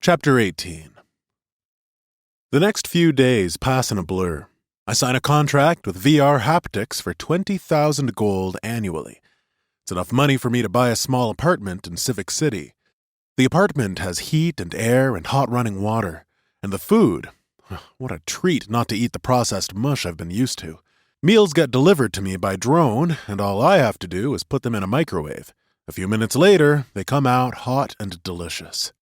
Chapter 18. The next few days pass in a blur. I sign a contract with VR Haptics for 20,000 gold annually. It's enough money for me to buy a small apartment in Civic City. The apartment has heat and air and hot running water. And the food, what a treat not to eat the processed mush I've been used to. Meals get delivered to me by drone, and all I have to do is put them in a microwave. A few minutes later, they come out hot and delicious.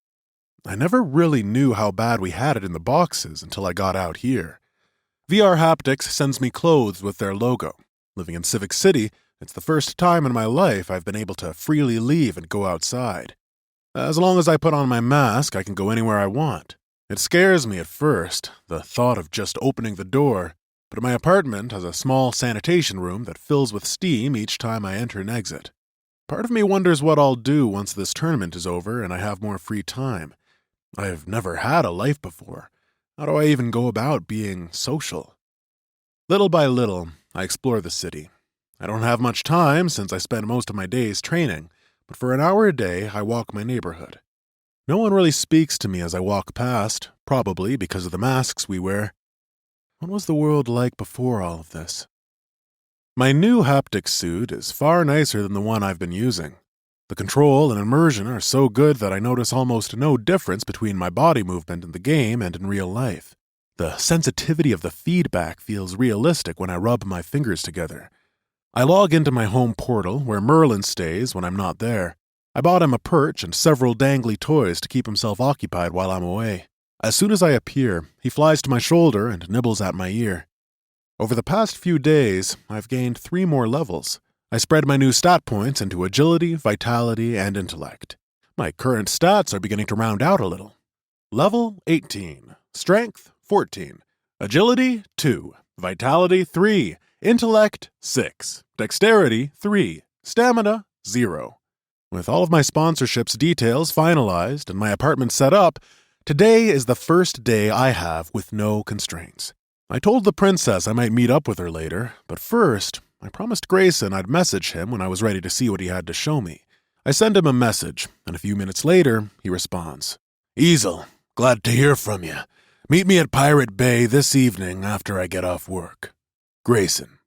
I never really knew how bad we had it in the boxes until I got out here. VR Haptics sends me clothes with their logo. Living in Civic City, it's the first time in my life I've been able to freely leave and go outside. As long as I put on my mask, I can go anywhere I want. It scares me at first, the thought of just opening the door, but my apartment has a small sanitation room that fills with steam each time I enter and exit. Part of me wonders what I'll do once this tournament is over and I have more free time. I've never had a life before. How do I even go about being social? Little by little, I explore the city. I don't have much time since I spend most of my days training, but for an hour a day, I walk my neighborhood. No one really speaks to me as I walk past, probably because of the masks we wear. What was the world like before all of this? My new haptic suit is far nicer than the one I've been using. The control and immersion are so good that I notice almost no difference between my body movement in the game and in real life. The sensitivity of the feedback feels realistic when I rub my fingers together. I log into my home portal where Merlin stays when I'm not there. I bought him a perch and several dangly toys to keep himself occupied while I'm away. As soon as I appear, he flies to my shoulder and nibbles at my ear. Over the past few days, I've gained 3 more levels. I spread my new stat points into agility, vitality, and intellect. My current stats are beginning to round out a little. Level 18, strength 14, agility 2, vitality 3, intellect 6, dexterity 3, stamina 0. With all of my sponsorships details finalized and my apartment set up, today is the first day I have with no constraints. I told the princess I might meet up with her later, but first, I promised Grayson I'd message him when I was ready to see what he had to show me. I send him a message, and a few minutes later, he responds. Esil, glad to hear from you. Meet me at Pirate Bay this evening after I get off work. Grayson.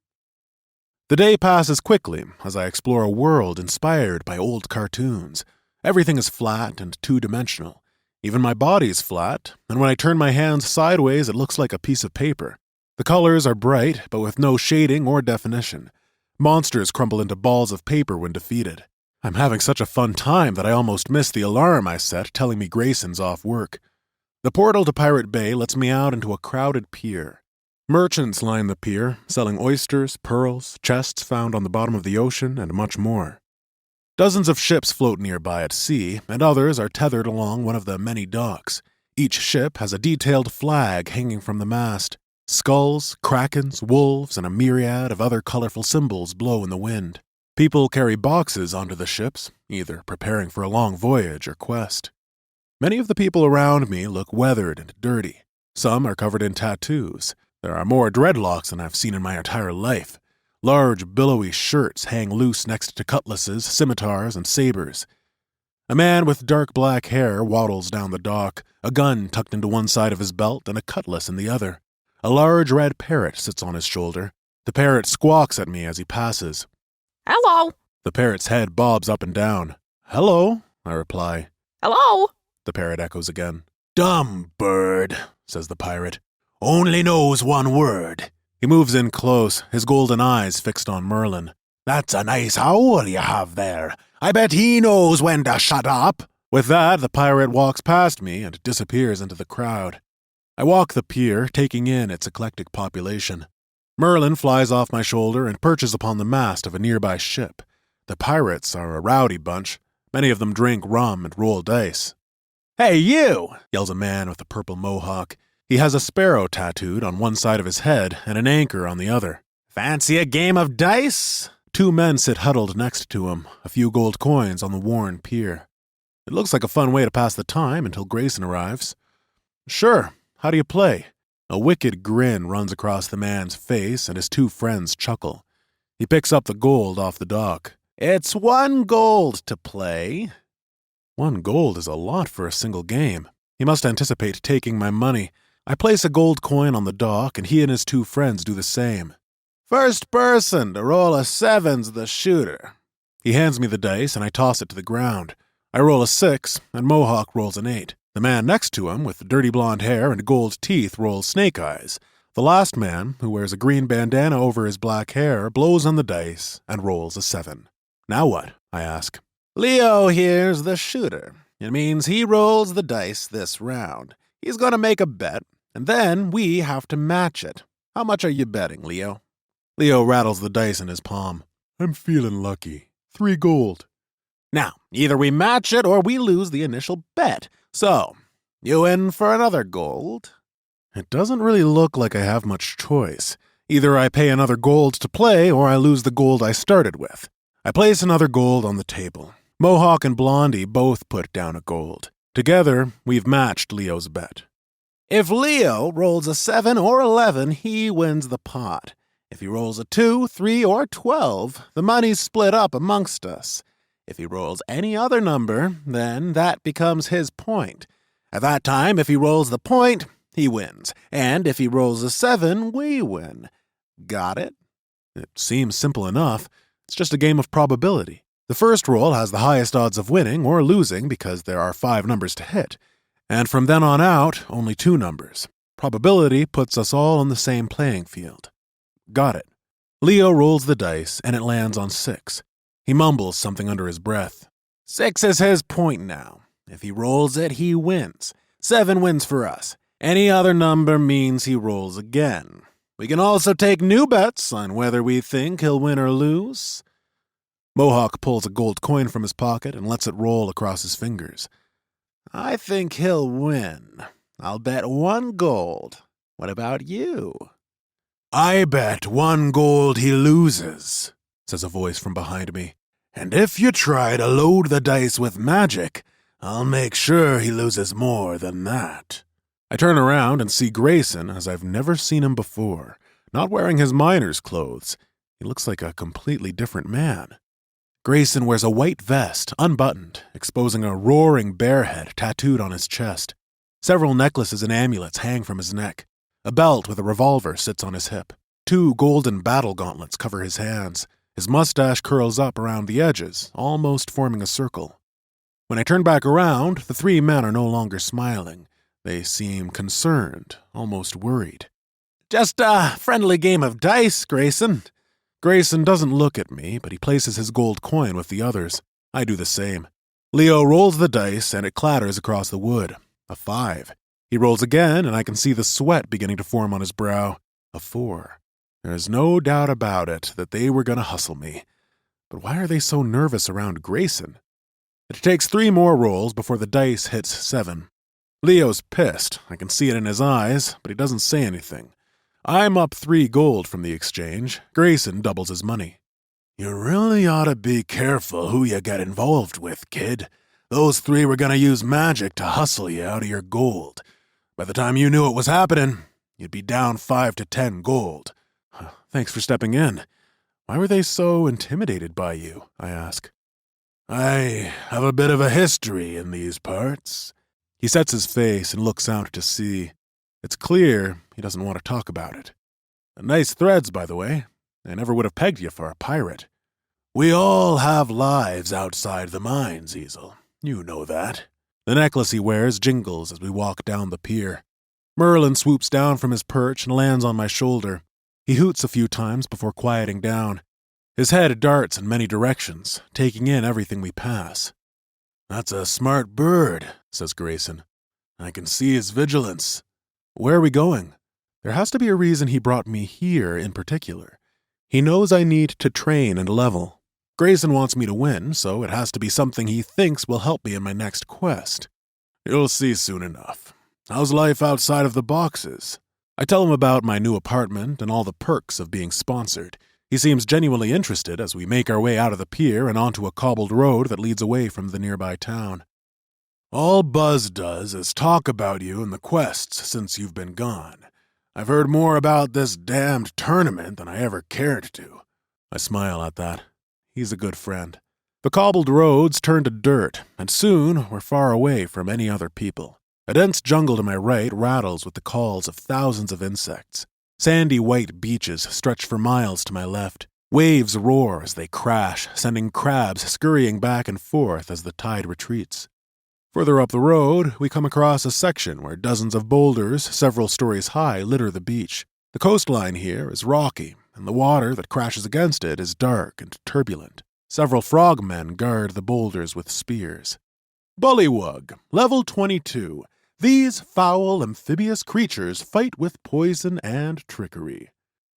The day passes quickly as I explore a world inspired by old cartoons. Everything is flat and two-dimensional. Even my body's flat, and when I turn my hands sideways, it looks like a piece of paper. The colors are bright, but with no shading or definition. Monsters crumble into balls of paper when defeated. I'm having such a fun time that I almost missed the alarm I set telling me Grayson's off work. The portal to Pirate Bay lets me out into a crowded pier. Merchants line the pier, selling oysters, pearls, chests found on the bottom of the ocean, and much more. Dozens of ships float nearby at sea, and others are tethered along one of the many docks. Each ship has a detailed flag hanging from the mast. Skulls, krakens, wolves, and a myriad of other colorful symbols blow in the wind. People carry boxes onto the ships, either preparing for a long voyage or quest. Many of the people around me look weathered and dirty. Some are covered in tattoos. There are more dreadlocks than I've seen in my entire life. Large, billowy shirts hang loose next to cutlasses, scimitars, and sabers. A man with dark black hair waddles down the dock, a gun tucked into one side of his belt and a cutlass in the other. A large red parrot sits on his shoulder. The parrot squawks at me as he passes. Hello. The parrot's head bobs up and down. Hello, I reply. Hello. The parrot echoes again. Dumb bird, says the pirate. Only knows one word. He moves in close, his golden eyes fixed on Merlin. That's a nice howl you have there. I bet he knows when to shut up. With that, the pirate walks past me and disappears into the crowd. I walk the pier, taking in its eclectic population. Merlin flies off my shoulder and perches upon the mast of a nearby ship. The pirates are a rowdy bunch. Many of them drink rum and roll dice. Hey, you! Yells a man with a purple mohawk. He has a sparrow tattooed on one side of his head and an anchor on the other. Fancy a game of dice? 2 men sit huddled next to him, a few gold coins on the worn pier. It looks like a fun way to pass the time until Grayson arrives. Sure. How do you play? A wicked grin runs across the man's face, and his 2 friends chuckle. He picks up the gold off the dock. It's 1 gold to play. 1 gold is a lot for a single game. He must anticipate taking my money. I place a gold coin on the dock, and he and his 2 friends do the same. First person to roll a 7's the shooter. He hands me the dice, and I toss it to the ground. I roll a 6, and Mohawk rolls an 8. The man next to him, with dirty blonde hair and gold teeth, rolls snake eyes. The last man, who wears a green bandana over his black hair, blows on the dice and rolls a 7. Now what? I ask. Leo here's the shooter. It means he rolls the dice this round. He's going to make a bet, and then we have to match it. How much are you betting, Leo? Leo rattles the dice in his palm. I'm feeling lucky. 3 gold. Now, either we match it or we lose the initial bet. So, you in for another gold? It doesn't really look like I have much choice. Either I pay another gold to play or I lose the gold I started with. I place another gold on the table. Mohawk and Blondie both put down a gold. Together, we've matched Leo's bet. If Leo rolls a 7 or 11, he wins the pot. If he rolls a 2, 3, or 12, the money's split up amongst us. If he rolls any other number, then that becomes his point. At that time, if he rolls the point, he wins. And if he rolls a 7, we win. Got it? It seems simple enough. It's just a game of probability. The first roll has the highest odds of winning or losing because there are 5 numbers to hit. And from then on out, only 2 numbers. Probability puts us all on the same playing field. Got it. Leo rolls the dice, and it lands on 6. He mumbles something under his breath. 6 is his point now. If he rolls it, he wins. 7 wins for us. Any other number means he rolls again. We can also take new bets on whether we think he'll win or lose. Mohawk pulls a gold coin from his pocket and lets it roll across his fingers. I think he'll win. I'll bet 1 gold. What about you? I bet 1 gold he loses, says a voice from behind me. And if you try to load the dice with magic, I'll make sure he loses more than that. I turn around and see Grayson as I've never seen him before, not wearing his miner's clothes. He looks like a completely different man. Grayson wears a white vest, unbuttoned, exposing a roaring bear head tattooed on his chest. Several necklaces and amulets hang from his neck. A belt with a revolver sits on his hip. 2 golden battle gauntlets cover his hands. His mustache curls up around the edges, almost forming a circle. When I turn back around, the 3 men are no longer smiling. They seem concerned, almost worried. Just a friendly game of dice, Grayson. Grayson doesn't look at me, but he places his gold coin with the others. I do the same. Leo rolls the dice, and it clatters across the wood. A 5. He rolls again, and I can see the sweat beginning to form on his brow. A 4. There's no doubt about it that they were going to hustle me. But why are they so nervous around Grayson? It takes 3 more rolls before the dice hits 7. Leo's pissed. I can see it in his eyes, but he doesn't say anything. I'm up 3 gold from the exchange. Grayson doubles his money. You really ought to be careful who you get involved with, kid. Those 3 were going to use magic to hustle you out of your gold. By the time you knew it was happening, you'd be down 5 to 10 gold. Thanks for stepping in. Why were they so intimidated by you? I ask. I have a bit of a history in these parts. He sets his face and looks out to sea. It's clear he doesn't want to talk about it. Nice threads, by the way. I never would have pegged you for a pirate. We all have lives outside the mines, Esil. You know that. The necklace he wears jingles as we walk down the pier. Merlin swoops down from his perch and lands on my shoulder. He hoots a few times before quieting down. His head darts in many directions, taking in everything we pass. That's a smart bird, says Grayson. I can see his vigilance. Where are we going? There has to be a reason he brought me here in particular. He knows I need to train and level. Grayson wants me to win, so it has to be something he thinks will help me in my next quest. You'll see soon enough. How's life outside of the boxes? I tell him about my new apartment and all the perks of being sponsored. He seems genuinely interested as we make our way out of the pier and onto a cobbled road that leads away from the nearby town. All Buzz does is talk about you and the quests since you've been gone. I've heard more about this damned tournament than I ever cared to. I smile at that. He's a good friend. The cobbled roads turn to dirt, and soon we're far away from any other people. A dense jungle to my right rattles with the calls of thousands of insects. Sandy white beaches stretch for miles to my left. Waves roar as they crash, sending crabs scurrying back and forth as the tide retreats. Further up the road, we come across a section where dozens of boulders, several stories high, litter the beach. The coastline here is rocky, and the water that crashes against it is dark and turbulent. Several frogmen guard the boulders with spears. Bullywug, level 22. These foul amphibious creatures fight with poison and trickery.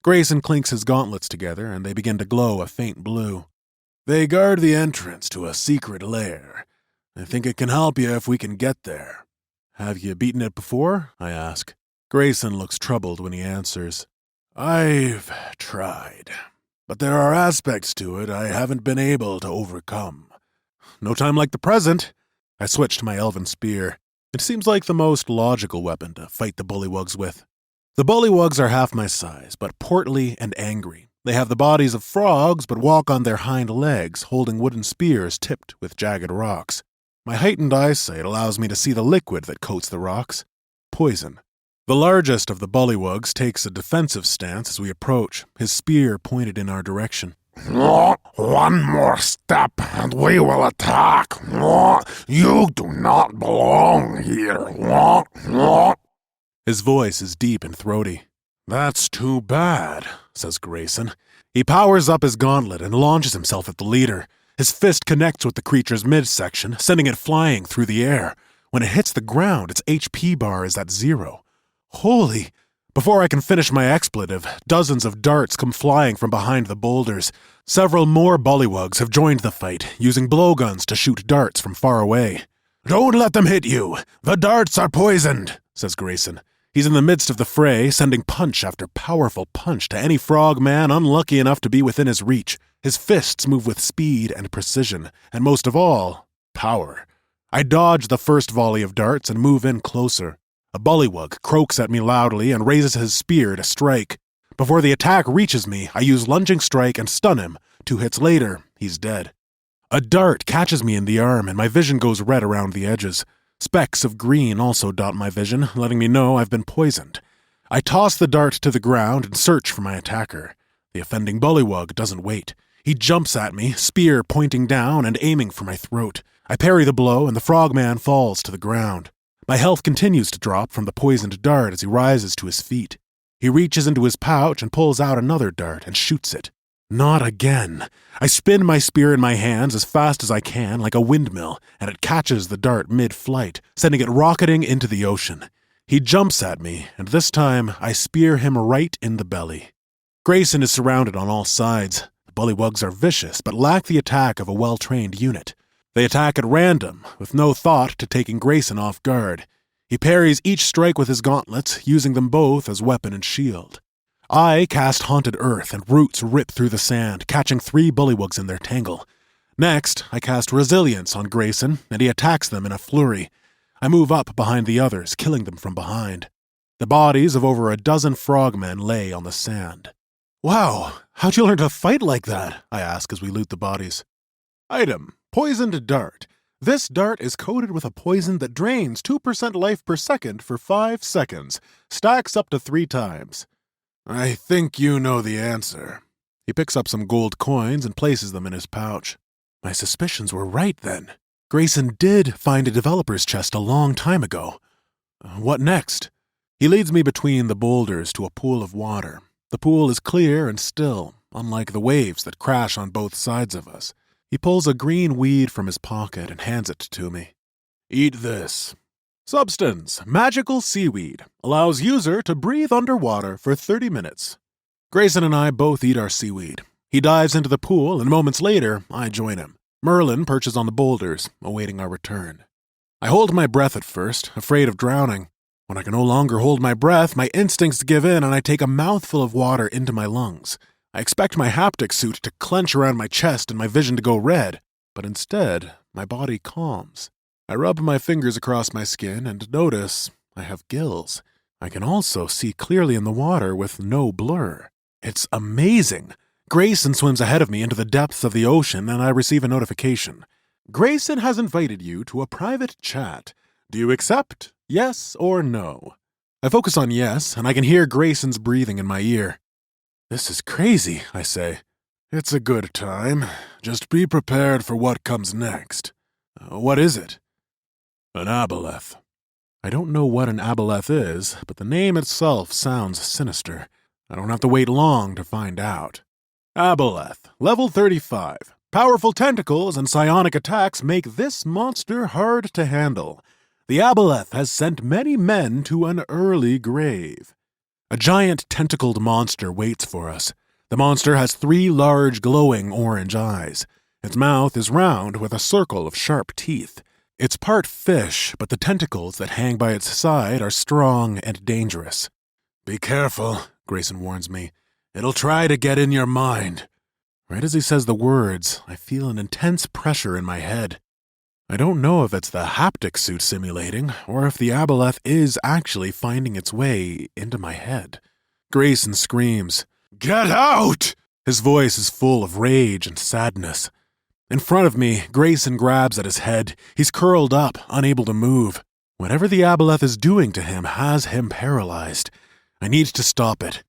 Grayson clinks his gauntlets together, and they begin to glow a faint blue. They guard the entrance to a secret lair. I think it can help you if we can get there. Have you beaten it before? I ask. Grayson looks troubled when he answers. I've tried, but there are aspects to it I haven't been able to overcome. No time like the present. I switch to my elven spear. It seems like the most logical weapon to fight the bullywugs with. The bullywugs are half my size, but portly and angry. They have the bodies of frogs, but walk on their hind legs, holding wooden spears tipped with jagged rocks. My heightened eyesight allows me to see the liquid that coats the rocks. Poison. The largest of the bullywugs takes a defensive stance as we approach, his spear pointed in our direction. One more step and we will attack. You do not belong here. His voice is deep and throaty. That's too bad, says Grayson. He powers up his gauntlet and launches himself at the leader. His fist connects with the creature's midsection, sending it flying through the air. When it hits the ground, its HP bar is at 0. Holy! Before I can finish my expletive, dozens of darts come flying from behind the boulders. Several more bullywugs have joined the fight, using blowguns to shoot darts from far away. Don't let them hit you! The darts are poisoned, says Grayson. He's in the midst of the fray, sending punch after powerful punch to any frogman unlucky enough to be within his reach. His fists move with speed and precision, and most of all, power. I dodge the first volley of darts and move in closer. A bullywug croaks at me loudly and raises his spear to strike. Before the attack reaches me, I use lunging strike and stun him. 2 hits later, he's dead. A dart catches me in the arm and my vision goes red around the edges. Specks of green also dot my vision, letting me know I've been poisoned. I toss the dart to the ground and search for my attacker. The offending bullywug doesn't wait. He jumps at me, spear pointing down and aiming for my throat. I parry the blow and the frogman falls to the ground. My health continues to drop from the poisoned dart as he rises to his feet. He reaches into his pouch and pulls out another dart and shoots it. Not again. I spin my spear in my hands as fast as I can, like a windmill, and it catches the dart mid-flight, sending it rocketing into the ocean. He jumps at me, and this time I spear him right in the belly. Grayson is surrounded on all sides. The bullywugs are vicious, but lack the attack of a well-trained unit. They attack at random, with no thought to taking Grayson off guard. He parries each strike with his gauntlets, using them both as weapon and shield. I cast Haunted Earth, and roots rip through the sand, catching 3 bullywugs in their tangle. Next, I cast Resilience on Grayson, and he attacks them in a flurry. I move up behind the others, killing them from behind. The bodies of over a dozen frogmen lay on the sand. Wow, how'd you learn to fight like that? I ask as we loot the bodies. Item. Poisoned dart. This dart is coated with a poison that drains 2% life per second for 5 seconds. Stacks up to 3 times. I think you know the answer. He picks up some gold coins and places them in his pouch. My suspicions were right then. Grayson did find a developer's chest a long time ago. What next? He leads me between the boulders to a pool of water. The pool is clear and still, unlike the waves that crash on both sides of us. He pulls a green weed from his pocket and hands it to me. Eat this. Substance, magical seaweed, allows user to breathe underwater for 30 minutes. Grayson and I both eat our seaweed. He dives into the pool, and moments later, I join him. Merlin perches on the boulders, awaiting our return. I hold my breath at first, afraid of drowning. When I can no longer hold my breath, my instincts give in and I take a mouthful of water into my lungs. I expect my haptic suit to clench around my chest and my vision to go red, but instead, my body calms. I rub my fingers across my skin and notice I have gills. I can also see clearly in the water with no blur. It's amazing. Grayson swims ahead of me into the depths of the ocean and I receive a notification. Grayson has invited you to a private chat. Do you accept? Yes or no? I focus on yes, and I can hear Grayson's breathing in my ear. This is crazy, I say. It's a good time. Just be prepared for what comes next. What is it? An aboleth. I don't know what an aboleth is, but the name itself sounds sinister. I don't have to wait long to find out. Aboleth, level 35. Powerful tentacles and psionic attacks make this monster hard to handle. The aboleth has sent many men to an early grave. A giant tentacled monster waits for us. The monster has 3 large glowing orange eyes. Its mouth is round with a circle of sharp teeth. It's part fish, but the tentacles that hang by its side are strong and dangerous. Be careful, Grayson warns me. It'll try to get in your mind. Right as he says the words, I feel an intense pressure in my head. I don't know if it's the haptic suit simulating, or if the aboleth is actually finding its way into my head. Grayson screams, "Get out!" His voice is full of rage and sadness. In front of me, Grayson grabs at his head. He's curled up, unable to move. Whatever the aboleth is doing to him has him paralyzed. I need to stop it.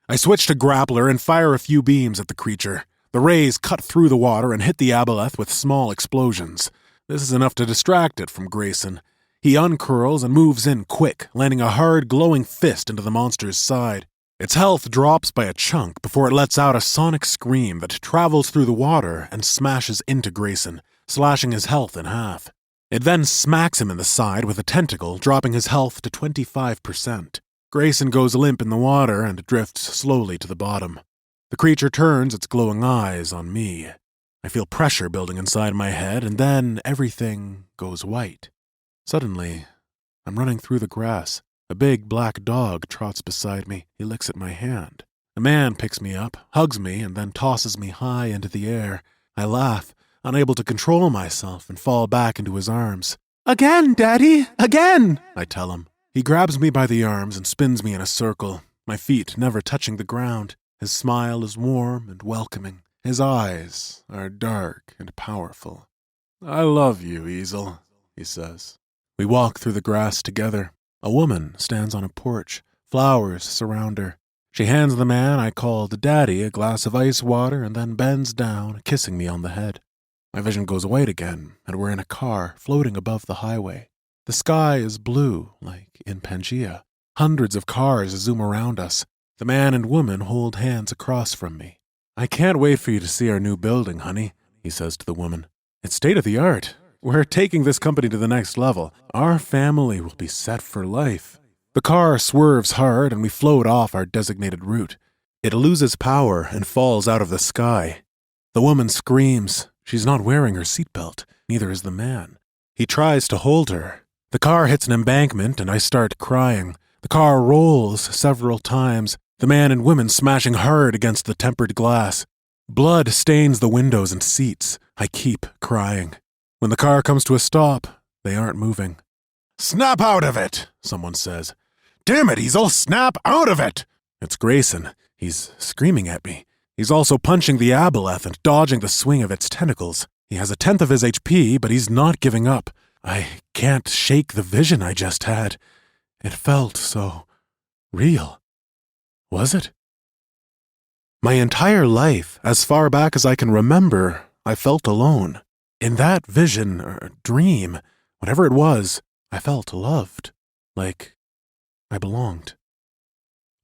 I switch to grappler and fire a few beams at the creature. The rays cut through the water and hit the aboleth with small explosions. This is enough to distract it from Grayson. He uncurls and moves in quick, landing a hard, glowing fist into the monster's side. Its health drops by a chunk before it lets out a sonic scream that travels through the water and smashes into Grayson, slashing his health in half. It then smacks him in the side with a tentacle, dropping his health to 25%. Grayson goes limp in the water and drifts slowly to the bottom. The creature turns its glowing eyes on me. I feel pressure building inside my head, and then everything goes white. Suddenly, I'm running through the grass. A big black dog trots beside me. He licks at my hand. A man picks me up, hugs me, and then tosses me high into the air. I laugh, unable to control myself, and fall back into his arms. "Again, Daddy! Again!" I tell him. He grabs me by the arms and spins me in a circle, my feet never touching the ground. His smile is warm and welcoming. His eyes are dark and powerful. "I love you, Esil," he says. We walk through the grass together. A woman stands on a porch. Flowers surround her. She hands the man I called Daddy a glass of ice water and then bends down, kissing me on the head. My vision goes white again, and we're in a car floating above the highway. The sky is blue, like in Pangea. Hundreds of cars zoom around us. The man and woman hold hands across from me. "I can't wait for you to see our new building, honey," he says to the woman. "It's state-of-the-art. We're taking this company to the next level. Our family will be set for life." The car swerves hard and we float off our designated route. It loses power and falls out of the sky. The woman screams. She's not wearing her seatbelt. Neither is the man. He tries to hold her. The car hits an embankment and I start crying. The car rolls several times, the man and woman smashing hard against the tempered glass. Blood stains the windows and seats. I keep crying. When the car comes to a stop, they aren't moving. "Snap out of it," someone says. "Damn it, Esil, snap out of it!" It's Grayson. He's screaming at me. He's also punching the aboleth and dodging the swing of its tentacles. He has 1/10 of his HP, but he's not giving up. I can't shake the vision I just had. It felt so real. Was it? My entire life, as far back as I can remember, I felt alone. In that vision or dream, whatever it was, I felt loved, like I belonged.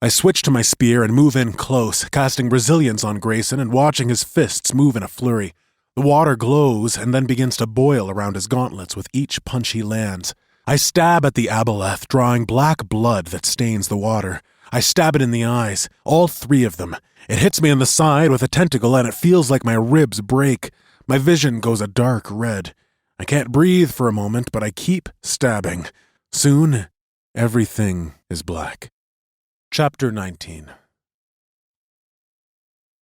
I switch to my spear and move in close, casting resilience on Grayson and watching his fists move in a flurry. The water glows and then begins to boil around his gauntlets with each punch he lands. I stab at the aboleth, drawing black blood that stains the water. I stab it in the eyes, all 3 of them. It hits me in the side with a tentacle and it feels like my ribs break. My vision goes a dark red. I can't breathe for a moment, but I keep stabbing. Soon, everything is black. Chapter 19.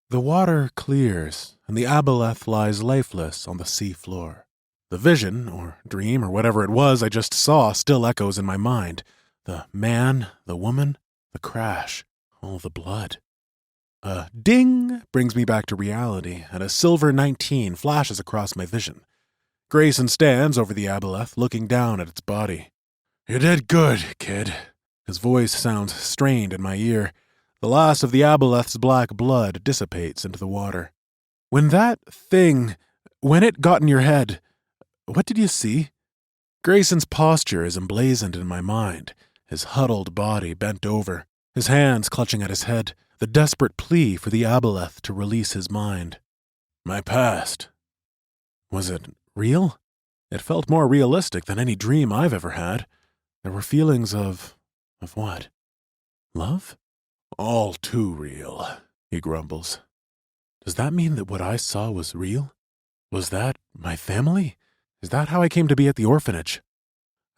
The water clears, and the aboleth lies lifeless on the sea floor. The vision, or dream, or whatever it was I just saw still echoes in my mind. The man, the woman, the crash, all the blood. A ding brings me back to reality, and a silver 19 flashes across my vision. Grayson stands over the aboleth, looking down at its body. You did good, kid. His voice sounds strained in my ear. The last of the aboleth's black blood dissipates into the water. When it got in your head, what did you see? Grayson's posture is emblazoned in my mind, his huddled body bent over, his hands clutching at his head, the desperate plea for the aboleth to release his mind. My past. Was it real? It felt more realistic than any dream I've ever had. There were feelings of what? Love? All too real, he grumbles. Does that mean that what I saw was real? Was that my family? Is that how I came to be at the orphanage?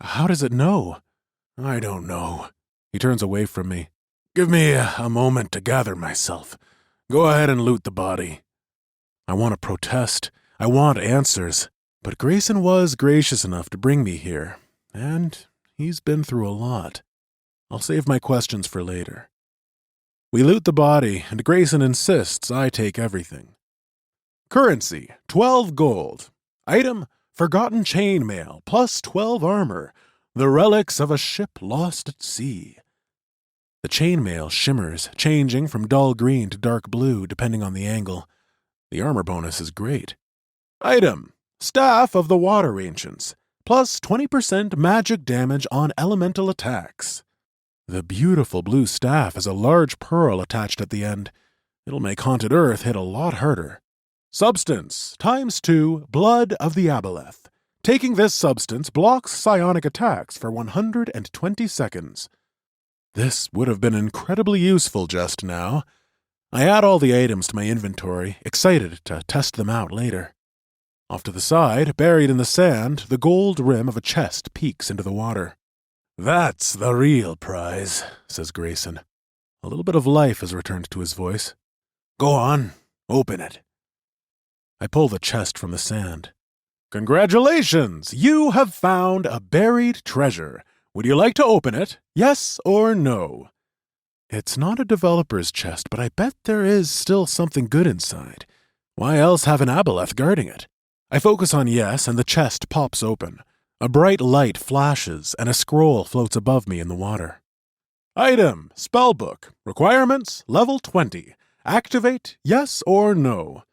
How does it know? I don't know. He turns away from me. Give me a moment to gather myself. Go ahead and loot the body. I want to protest. I want answers. But Grayson was gracious enough to bring me here, and he's been through a lot. I'll save my questions for later. We loot the body, and Grayson insists I take everything. Currency, 12 gold. Item, forgotten chainmail, plus 12 armor. The relics of a ship lost at sea. The chainmail shimmers, changing from dull green to dark blue depending on the angle. The armor bonus is great. Item, staff of the water ancients, plus 20% magic damage on elemental attacks. The beautiful blue staff has a large pearl attached at the end. It'll make Haunted Earth hit a lot harder. Substance, ×2, blood of the aboleth. Taking this substance blocks psionic attacks for 120 seconds. This would have been incredibly useful just now. I add all the items to my inventory, excited to test them out later. Off to the side, buried in the sand, the gold rim of a chest peeks into the water. That's the real prize, says Grayson. A little bit of life has returned to his voice. Go on, open it. I pull the chest from the sand. Congratulations! You have found a buried treasure. Would you like to open it? Yes or no? It's not a developer's chest, but I bet there is still something good inside. Why else have an aboleth guarding it? I focus on yes, and the chest pops open. A bright light flashes, and a scroll floats above me in the water. Item, spellbook. Requirements, level 20. Activate, yes or no?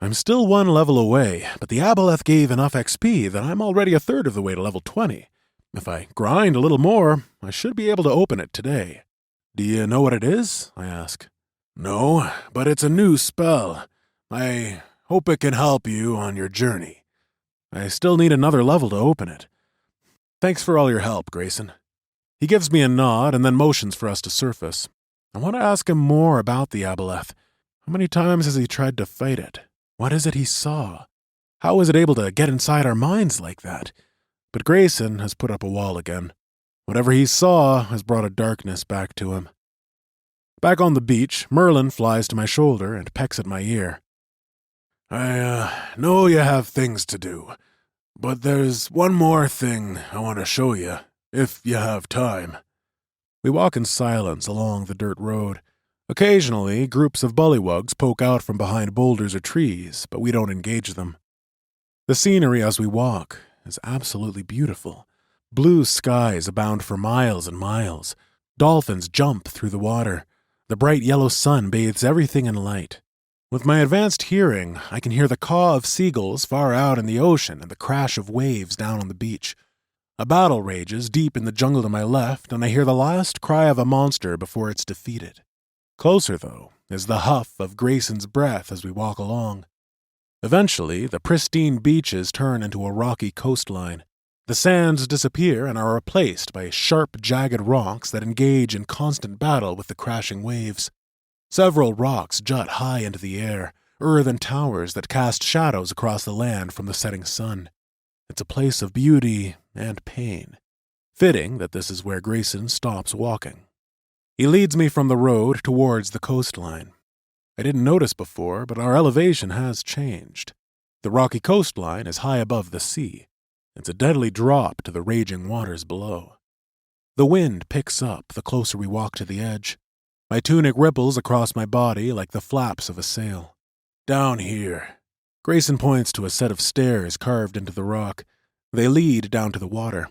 I'm still 1 level away, but the aboleth gave enough XP that I'm already a third of the way to level 20. If I grind a little more, I should be able to open it today. Do you know what it is? I ask. No, but it's a new spell. I hope it can help you on your journey. I still need another level to open it. Thanks for all your help, Grayson. He gives me a nod and then motions for us to surface. I want to ask him more about the aboleth. How many times has he tried to fight it? What is it he saw? How is it able to get inside our minds like that? But Grayson has put up a wall again. Whatever he saw has brought a darkness back to him. Back on the beach, Merlin flies to my shoulder and pecks at my ear. I know you have things to do, but there's one more thing I want to show you, if you have time. We walk in silence along the dirt road. Occasionally, groups of bullywugs poke out from behind boulders or trees, but we don't engage them. The scenery as we walk is absolutely beautiful. Blue skies abound for miles and miles. Dolphins jump through the water. The bright yellow sun bathes everything in light. With my advanced hearing, I can hear the caw of seagulls far out in the ocean and the crash of waves down on the beach. A battle rages deep in the jungle to my left, and I hear the last cry of a monster before it's defeated. Closer, though, is the huff of Grayson's breath as we walk along. Eventually, the pristine beaches turn into a rocky coastline. The sands disappear and are replaced by sharp, jagged rocks that engage in constant battle with the crashing waves. Several rocks jut high into the air, earthen towers that cast shadows across the land from the setting sun. It's a place of beauty and pain. Fitting that this is where Grayson stops walking. He leads me from the road towards the coastline. I didn't notice before, but our elevation has changed. The rocky coastline is high above the sea. It's a deadly drop to the raging waters below. The wind picks up the closer we walk to the edge. My tunic ripples across my body like the flaps of a sail. Down here. Grayson points to a set of stairs carved into the rock. They lead down to the water.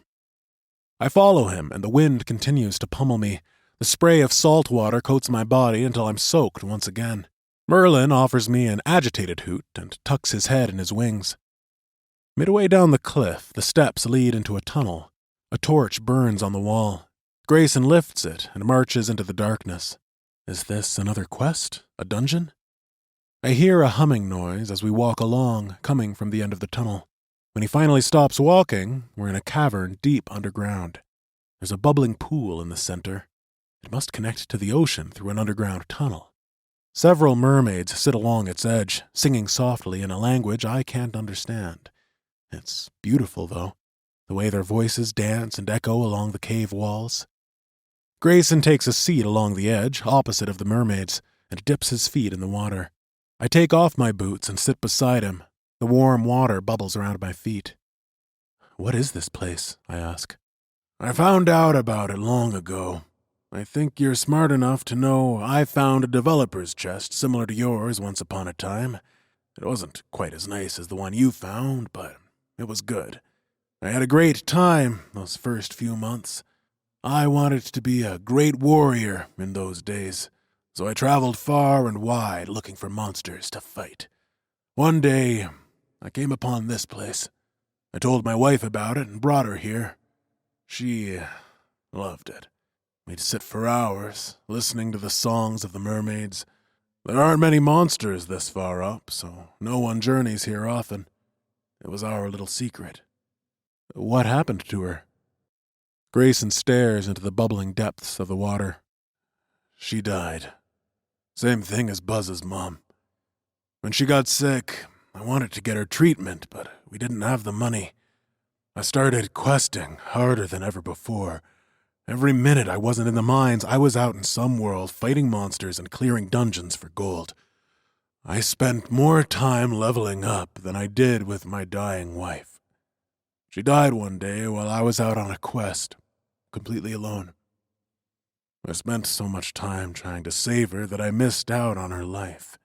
I follow him, and the wind continues to pummel me. The spray of salt water coats my body until I'm soaked once again. Merlin offers me an agitated hoot and tucks his head in his wings. Midway down the cliff, the steps lead into a tunnel. A torch burns on the wall. Grayson lifts it and marches into the darkness. Is this another quest? A dungeon? I hear a humming noise as we walk along, coming from the end of the tunnel. When he finally stops walking, we're in a cavern deep underground. There's a bubbling pool in the center. It must connect to the ocean through an underground tunnel. Several mermaids sit along its edge, singing softly in a language I can't understand. It's beautiful, though, the way their voices dance and echo along the cave walls. Grayson takes a seat along the edge, opposite of the mermaids, and dips his feet in the water. I take off my boots and sit beside him. The warm water bubbles around my feet. What is this place? I ask. I found out about it long ago. I think you're smart enough to know I found a developer's chest similar to yours once upon a time. It wasn't quite as nice as the one you found, but it was good. I had a great time those first few months. I wanted to be a great warrior in those days, so I traveled far and wide looking for monsters to fight. One day, I came upon this place. I told my wife about it and brought her here. She loved it. We'd sit for hours, listening to the songs of the mermaids. There aren't many monsters this far up, so no one journeys here often. It was our little secret. What happened to her? Grayson stares into the bubbling depths of the water. She died. Same thing as Buzz's mom. When she got sick, I wanted to get her treatment, but we didn't have the money. I started questing harder than ever before. Every minute I wasn't in the mines, I was out in some world fighting monsters and clearing dungeons for gold. I spent more time leveling up than I did with my dying wife. She died one day while I was out on a quest, completely alone. I spent so much time trying to save her that I missed out on her life.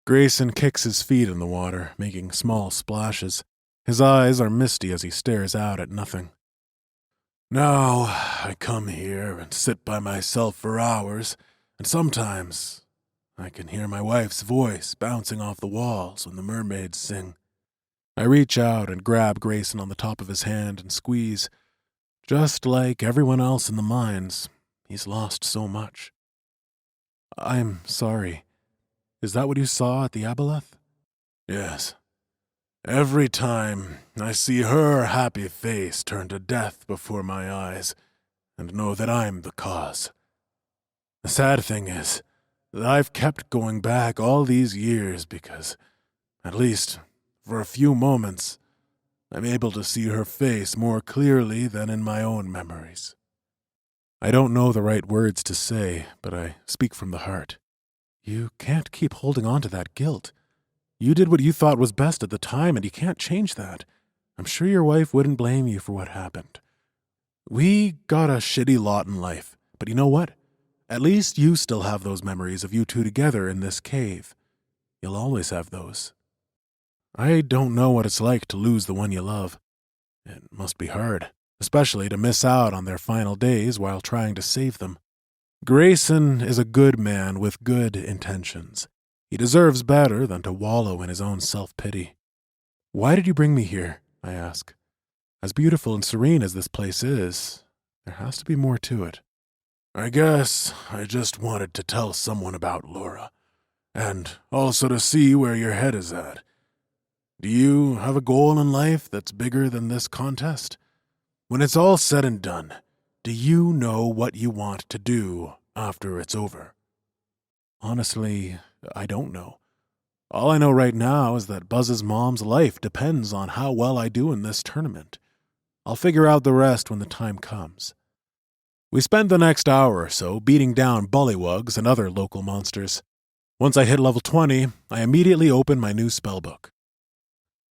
Grayson kicks his feet in the water, making small splashes. His eyes are misty as he stares out at nothing. Now, I come here and sit by myself for hours, and sometimes I can hear my wife's voice bouncing off the walls when the mermaids sing. I reach out and grab Grayson on the top of his hand and squeeze. Just like everyone else in the mines, he's lost so much. I'm sorry. Is that what you saw at the Aboleth? Yes. Every time I see her happy face turn to death before my eyes, and know that I'm the cause. The sad thing is that I've kept going back all these years because, at least for a few moments, I'm able to see her face more clearly than in my own memories. I don't know the right words to say, but I speak from the heart. You can't keep holding on to that guilt. You did what you thought was best at the time, and you can't change that. I'm sure your wife wouldn't blame you for what happened. We got a shitty lot in life, but you know what? At least you still have those memories of you two together in this cave. You'll always have those. I don't know what it's like to lose the one you love. It must be hard, especially to miss out on their final days while trying to save them. Grayson is a good man with good intentions. He deserves better than to wallow in his own self-pity. Why did you bring me here? I ask. As beautiful and serene as this place is, there has to be more to it. I guess I just wanted to tell someone about Laura, and also to see where your head is at. Do you have a goal in life that's bigger than this contest? When it's all said and done, do you know what you want to do after it's over? Honestly, I don't know. All I know right now is that Buzz's mom's life depends on how well I do in this tournament. I'll figure out the rest when the time comes. We spend the next hour or so beating down bullywugs and other local monsters. Once I hit level 20, I immediately open my new spellbook.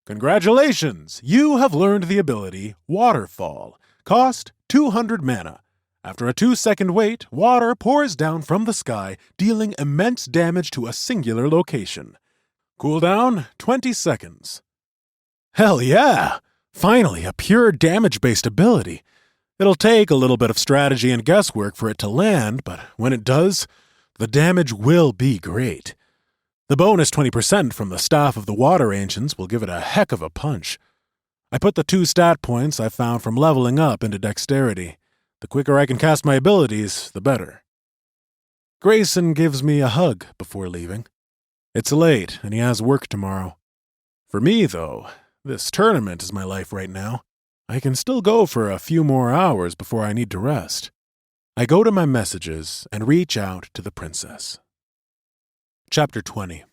Congratulations! You have learned the ability Waterfall. Cost 200 mana. After a 2-second wait, water pours down from the sky, dealing immense damage to a singular location. Cooldown 20 seconds. Hell yeah! Finally, a pure damage-based ability. It'll take a little bit of strategy and guesswork for it to land, but when it does, the damage will be great. The bonus 20% from the Staff of the Water Ancients will give it a heck of a punch. I put the 2 stat points I found from leveling up into dexterity. The quicker I can cast my abilities, the better. Grayson gives me a hug before leaving. It's late, and he has work tomorrow. For me, though, this tournament is my life right now. I can still go for a few more hours before I need to rest. I go to my messages and reach out to the princess. Chapter 20.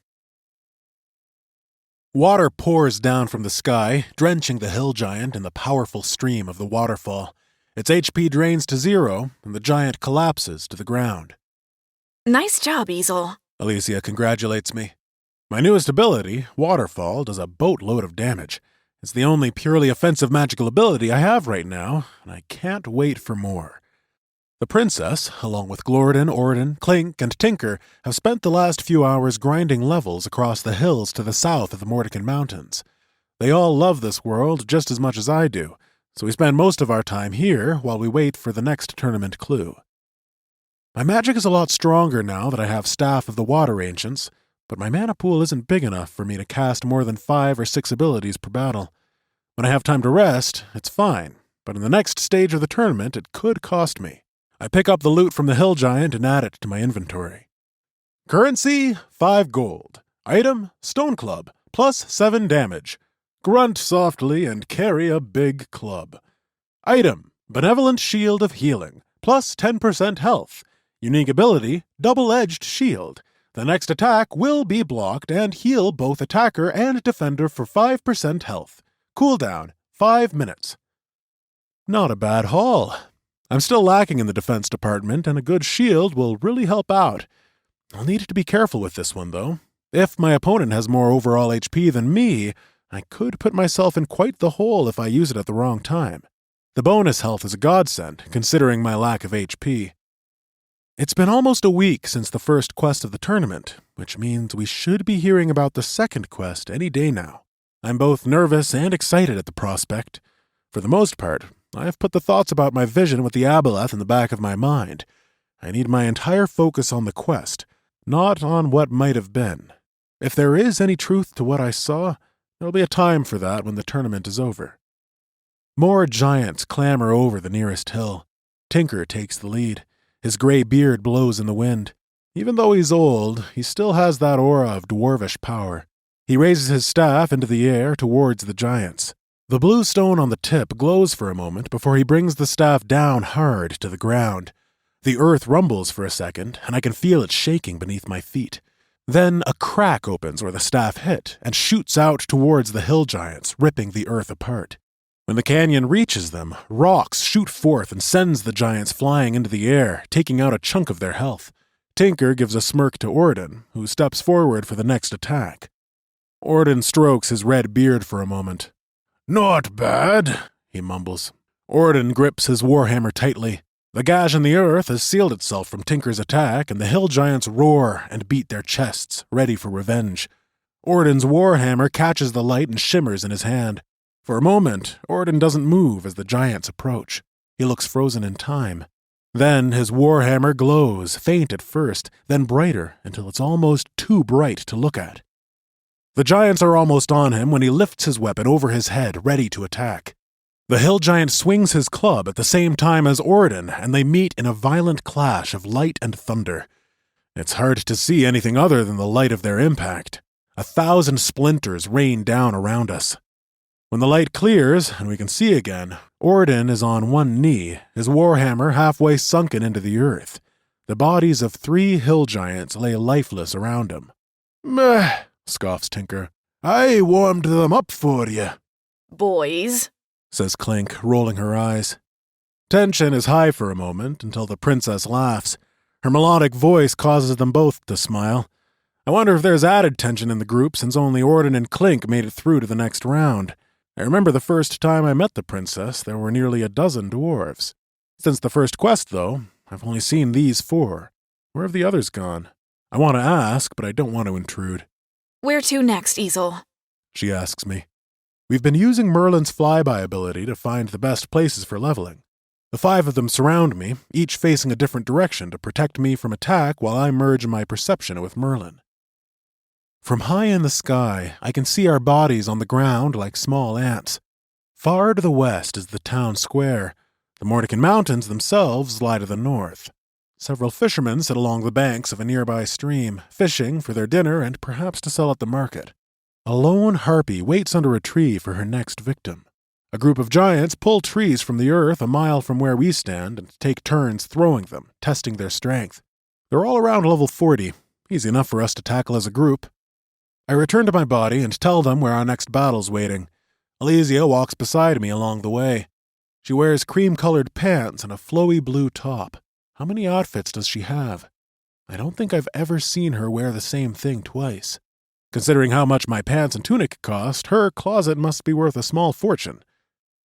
Water pours down from the sky, drenching the hill giant in the powerful stream of the waterfall. Its HP drains to 0, and the giant collapses to the ground. Nice job, Esil. Alicia congratulates me. My newest ability, Waterfall, does a boatload of damage. It's the only purely offensive magical ability I have right now, and I can't wait for more. The princess, along with Glorden, Orden, Clink, and Tinker, have spent the last few hours grinding levels across the hills to the south of the Mordican Mountains. They all love this world just as much as I do, so we spend most of our time here while we wait for the next tournament clue. My magic is a lot stronger now that I have Staff of the Water Ancients, but my mana pool isn't big enough for me to cast more than 5 or 6 abilities per battle. When I have time to rest, it's fine, but in the next stage of the tournament, it could cost me. I pick up the loot from the hill giant and add it to my inventory. Currency, 5 gold. Item, Stone Club, plus 7 damage. Grunt softly and carry a big club. Item, Benevolent Shield of Healing, plus 10% health. Unique ability, Double-Edged Shield. The next attack will be blocked and heal both attacker and defender for 5% health. Cooldown, 5 minutes. Not a bad haul. I'm still lacking in the defense department, and a good shield will really help out. I'll need to be careful with this one, though. If my opponent has more overall HP than me, I could put myself in quite the hole if I use it at the wrong time. The bonus health is a godsend, considering my lack of HP. It's been almost a week since the first quest of the tournament, which means we should be hearing about the second quest any day now. I'm both nervous and excited at the prospect. For the most part, I have put the thoughts about my vision with the aboleth in the back of my mind. I need my entire focus on the quest, not on what might have been. If there is any truth to what I saw, there'll be a time for that when the tournament is over. More giants clamber over the nearest hill. Tinker takes the lead. His gray beard blows in the wind. Even though he's old, he still has that aura of dwarvish power. He raises his staff into the air towards the giants. The blue stone on the tip glows for a moment before he brings the staff down hard to the ground. The earth rumbles for a second, and I can feel it shaking beneath my feet. Then a crack opens where the staff hit and shoots out towards the hill giants, ripping the earth apart. When the canyon reaches them, rocks shoot forth and sends the giants flying into the air, taking out a chunk of their health. Tinker gives a smirk to Orden, who steps forward for the next attack. Orden strokes his red beard for a moment. "Not bad," he mumbles. Orden grips his warhammer tightly. The gash in the earth has sealed itself from Tinker's attack, and the hill giants roar and beat their chests, ready for revenge. Orden's warhammer catches the light and shimmers in his hand. For a moment, Orden doesn't move as the giants approach. He looks frozen in time. Then his warhammer glows, faint at first, then brighter until it's almost too bright to look at. The giants are almost on him when he lifts his weapon over his head, ready to attack. The hill giant swings his club at the same time as Orden, and they meet in a violent clash of light and thunder. It's hard to see anything other than the light of their impact. 1,000 splinters rain down around us. When the light clears and we can see again, Orden is on one knee, his warhammer halfway sunken into the earth. The bodies of 3 hill giants lay lifeless around him. "Meh," scoffs Tinker. "I warmed them up for you." "Boys," says Clink, rolling her eyes. Tension is high for a moment until the princess laughs. Her melodic voice causes them both to smile. I wonder if there's added tension in the group since only Orden and Clink made it through to the next round. I remember the first time I met the princess, there were nearly a dozen dwarves. Since the first quest, though, I've only seen these 4. Where have the others gone? I want to ask, but I don't want to intrude. "Where to next, Esil?" She asks me. We've been using Merlin's flyby ability to find the best places for leveling. The 5 of them surround me, each facing a different direction to protect me from attack while I merge my perception with Merlin. From high in the sky, I can see our bodies on the ground like small ants. Far to the west is the town square. The Mordican Mountains themselves lie to the north. Several fishermen sit along the banks of a nearby stream, fishing for their dinner and perhaps to sell at the market. A lone harpy waits under a tree for her next victim. A group of giants pull trees from the earth a mile from where we stand and take turns throwing them, testing their strength. They're all around level 40, easy enough for us to tackle as a group. I return to my body and tell them where our next battle's waiting. Elysia walks beside me along the way. She wears cream-colored pants and a flowy blue top. How many outfits does she have? I don't think I've ever seen her wear the same thing twice. Considering how much my pants and tunic cost, her closet must be worth a small fortune.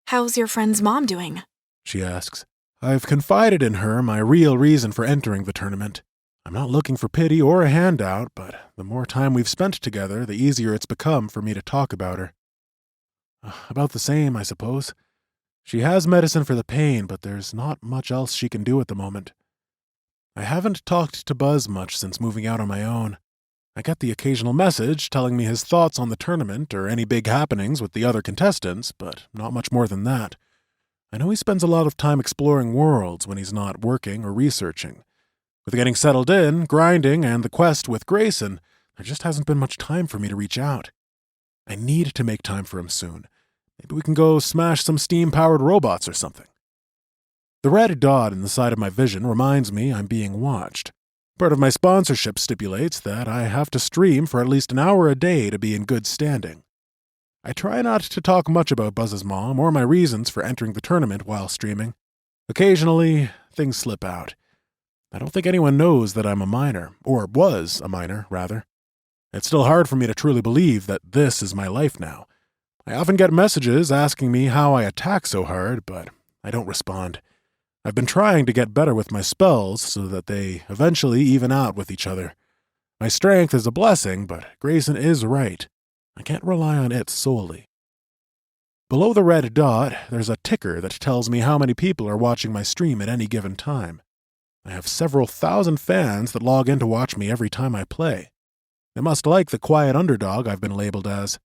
How's your friend's mom doing? She asks. I've confided in her my real reason for entering the tournament. I'm not looking for pity or a handout, but the more time we've spent together, the easier it's become for me to talk about her. About the same, I suppose. She has medicine for the pain, but there's not much else she can do at the moment. I haven't talked to Buzz much since moving out on my own. I get the occasional message telling me his thoughts on the tournament or any big happenings with the other contestants, but not much more than that. I know he spends a lot of time exploring worlds when he's not working or researching. With getting settled in, grinding, and the quest with Grayson, there just hasn't been much time for me to reach out. I need to make time for him soon. Maybe we can go smash some steam-powered robots or something. The red dot in the side of my vision reminds me I'm being watched. Part of my sponsorship stipulates that I have to stream for at least an hour a day to be in good standing. I try not to talk much about Buzz's mom or my reasons for entering the tournament while streaming. Occasionally, things slip out. I don't think anyone knows that I'm a minor, or was a minor, rather. It's still hard for me to truly believe that this is my life now. I often get messages asking me how I attack so hard, but I don't respond. I've been trying to get better with my spells so that they eventually even out with each other. My strength is a blessing, but Grayson is right. I can't rely on it solely. Below the red dot, there's a ticker that tells me how many people are watching my stream at any given time. I have several thousand fans that log in to watch me every time I play. They must like the quiet underdog I've been labeled as.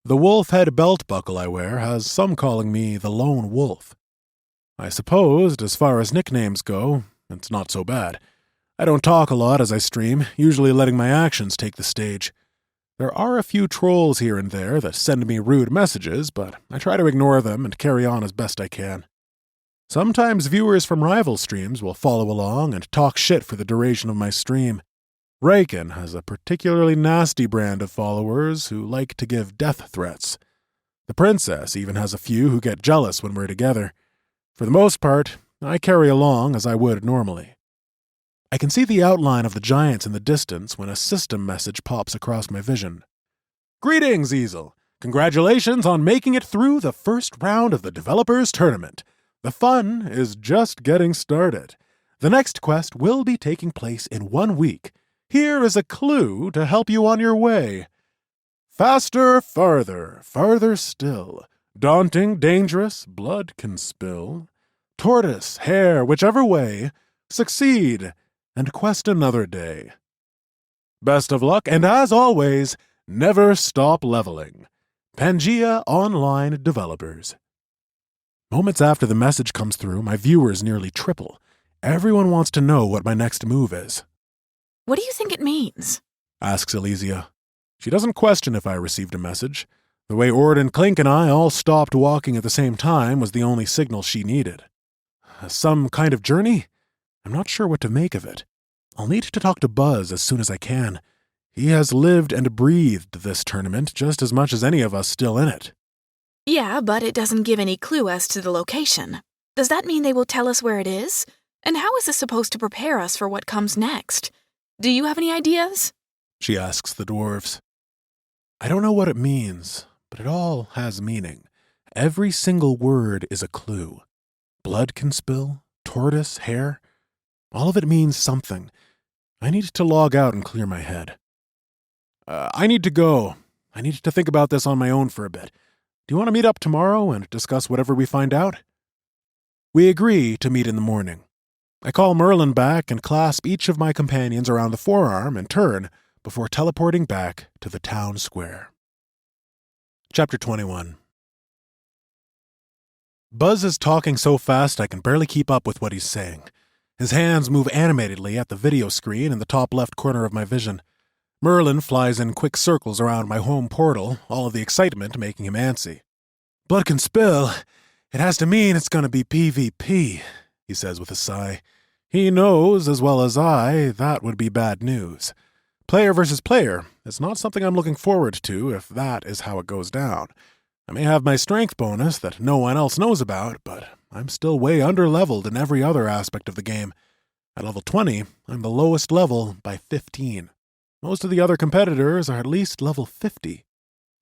The wolf head belt buckle I wear has some calling me the lone wolf. I suppose, as far as nicknames go, it's not so bad. I don't talk a lot as I stream, usually letting my actions take the stage. There are a few trolls here and there that send me rude messages, but I try to ignore them and carry on as best I can. Sometimes viewers from rival streams will follow along and talk shit for the duration of my stream. Raken has a particularly nasty brand of followers who like to give death threats. The princess even has a few who get jealous when we're together. For the most part, I carry along as I would normally. I can see the outline of the giants in the distance when a system message pops across my vision. Greetings, Esil! Congratulations on making it through the first round of the Developers Tournament. The fun is just getting started. The next quest will be taking place in 1 week. Here is a clue to help you on your way. Faster, farther, farther still. Daunting, dangerous, blood can spill. Tortoise, hare, whichever way. Succeed, and quest another day. Best of luck, and as always, never stop leveling. Pangea Online Developers. Moments after the message comes through, my viewers nearly triple. Everyone wants to know what my next move is. What do you think it means? Asks Elysia. She doesn't question if I received a message. The way Ord, Clink, and I all stopped walking at the same time was the only signal she needed. Some kind of journey? I'm not sure what to make of it. I'll need to talk to Buzz as soon as I can. He has lived and breathed this tournament just as much as any of us still in it. Yeah, but it doesn't give any clue as to the location. Does that mean they will tell us where it is? And how is this supposed to prepare us for what comes next? Do you have any ideas? She asks the dwarves. I don't know what it means, but it all has meaning. Every single word is a clue. Blood can spill, tortoise, hare. All of it means something. I need to log out and clear my head. I need to go. I need to think about this on my own for a bit. Do you want to meet up tomorrow and discuss whatever we find out? We agree to meet in the morning. I call Merlin back and clasp each of my companions around the forearm and turn before teleporting back to the town square. Chapter 21. Buzz is talking so fast I can barely keep up with what he's saying. His hands move animatedly at the video screen in the top left corner of my vision. Merlin flies in quick circles around my home portal, all of the excitement making him antsy. "Blood can spill. It has to mean it's going to be PvP," he says with a sigh. He knows, as well as I, that would be bad news. Player versus player is not something I'm looking forward to if that is how it goes down. I may have my strength bonus that no one else knows about, but I'm still way under-leveled in every other aspect of the game. At level 20, I'm the lowest level by 15. Most of the other competitors are at least level 50.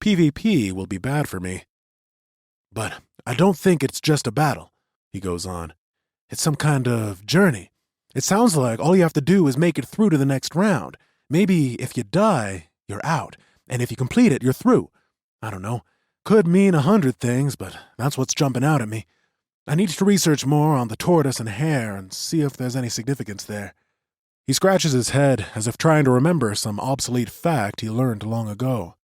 PvP will be bad for me. "But I don't think it's just a battle," he goes on. "It's some kind of journey. It sounds like all you have to do is make it through to the next round. Maybe if you die, you're out, and if you complete it, you're through. I don't know. Could mean 100 things, but that's what's jumping out at me. I need to research more on the tortoise and hare and see if there's any significance there." He scratches his head as if trying to remember some obsolete fact he learned long ago.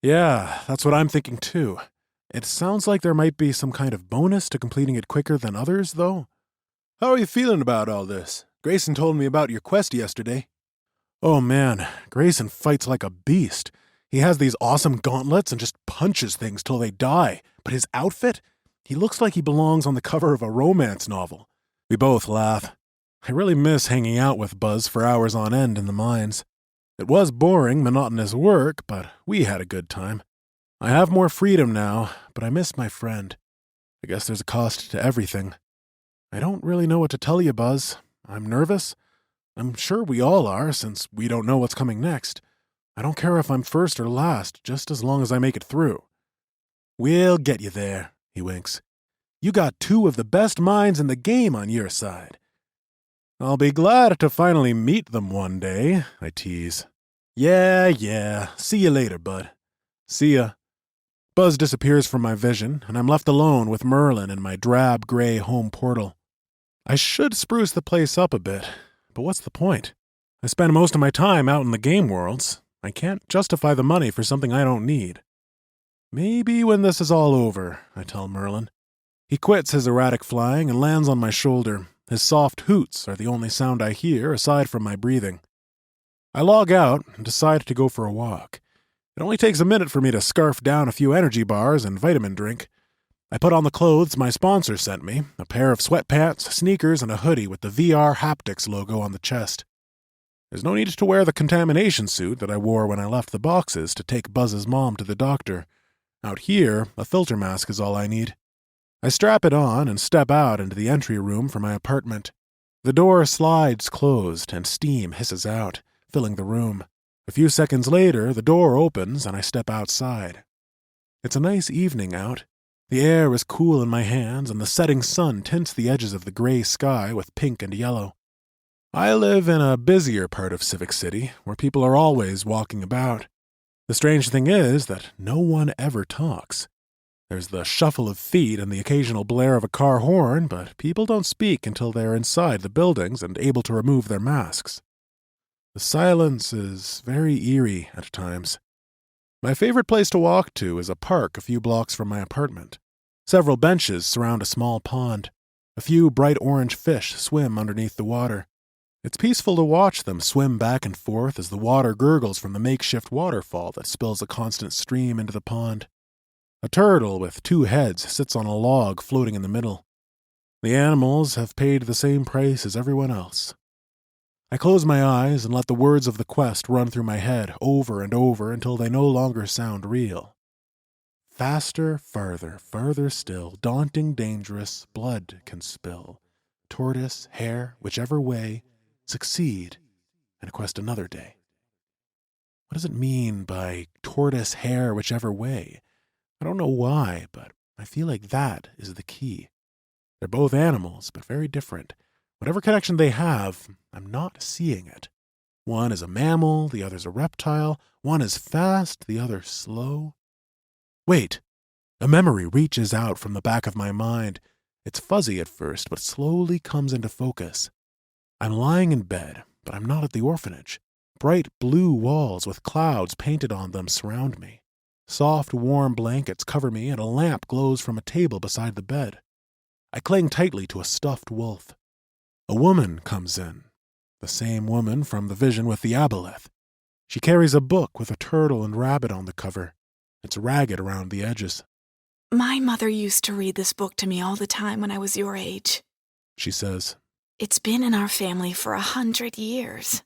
"Yeah, that's what I'm thinking too. It sounds like there might be some kind of bonus to completing it quicker than others, though." "How are you feeling about all this? Grayson told me about your quest yesterday." "Oh man, Grayson fights like a beast. He has these awesome gauntlets and just punches things till they die. But his outfit? He looks like he belongs on the cover of a romance novel." We both laugh. I really miss hanging out with Buzz for hours on end in the mines. It was boring, monotonous work, but we had a good time. I have more freedom now, but I miss my friend. I guess there's a cost to everything. I don't really know what to tell you, Buzz. I'm nervous. I'm sure we all are, since we don't know what's coming next. I don't care if I'm first or last, just as long as I make it through. "We'll get you there," he winks. "You got two of the best minds in the game on your side." "I'll be glad to finally meet them one day," I tease. Yeah. See you later, bud." "See ya." Buzz disappears from my vision, and I'm left alone with Merlin in my drab gray home portal. I should spruce the place up a bit, but what's the point? I spend most of my time out in the game worlds. I can't justify the money for something I don't need. "Maybe when this is all over," I tell Merlin. He quits his erratic flying and lands on my shoulder. His soft hoots are the only sound I hear aside from my breathing. I log out and decide to go for a walk. It only takes a minute for me to scarf down a few energy bars and vitamin drink. I put on the clothes my sponsor sent me, a pair of sweatpants, sneakers, and a hoodie with the VR Haptics logo on the chest. There's no need to wear the contamination suit that I wore when I left the boxes to take Buzz's mom to the doctor. Out here, a filter mask is all I need. I strap it on and step out into the entry room for my apartment. The door slides closed and steam hisses out, filling the room. A few seconds later, the door opens and I step outside. It's a nice evening out. The air is cool in my hands and the setting sun tints the edges of the gray sky with pink and yellow. I live in a busier part of Civic City where people are always walking about. The strange thing is that no one ever talks. There's the shuffle of feet and the occasional blare of a car horn, but people don't speak until they're inside the buildings and able to remove their masks. The silence is very eerie at times. My favorite place to walk to is a park a few blocks from my apartment. Several benches surround a small pond. A few bright orange fish swim underneath the water. It's peaceful to watch them swim back and forth as the water gurgles from the makeshift waterfall that spills a constant stream into the pond. A turtle with two heads sits on a log floating in the middle. The animals have paid the same price as everyone else. I close my eyes and let the words of the quest run through my head over and over until they no longer sound real. Faster, farther still, daunting, dangerous, blood can spill. Tortoise, hare, whichever way, succeed, and quest another day. What does it mean by tortoise, hare, whichever way? I don't know why, but I feel like that is the key. They're both animals, but very different. Whatever connection they have, I'm not seeing it. One is a mammal, the other's a reptile. One is fast, the other slow. Wait! A memory reaches out from the back of my mind. It's fuzzy at first, but slowly comes into focus. I'm lying in bed, but I'm not at the orphanage. Bright blue walls with clouds painted on them surround me. Soft, warm blankets cover me, and a lamp glows from a table beside the bed. I cling tightly to a stuffed wolf. A woman comes in, the same woman from the vision with the aboleth. She carries a book with a turtle and rabbit on the cover. It's ragged around the edges. My mother used to read this book to me all the time when I was your age, she says. It's been in our family for 100 years.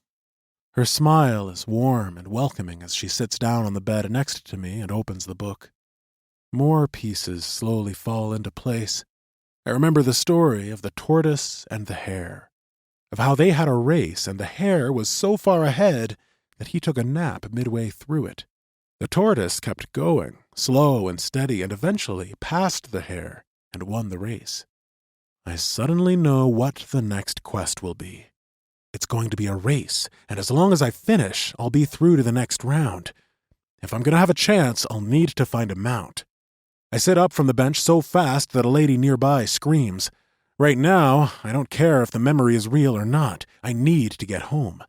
Her smile is warm and welcoming as she sits down on the bed next to me and opens the book. More pieces slowly fall into place. I remember the story of the tortoise and the hare, of how they had a race and the hare was so far ahead that he took a nap midway through it. The tortoise kept going, slow and steady, and eventually passed the hare and won the race. I suddenly know what the next quest will be. It's going to be a race, and as long as I finish, I'll be through to the next round. If I'm going to have a chance, I'll need to find a mount. I sit up from the bench so fast that a lady nearby screams. Right now, I don't care if the memory is real or not. I need to get home.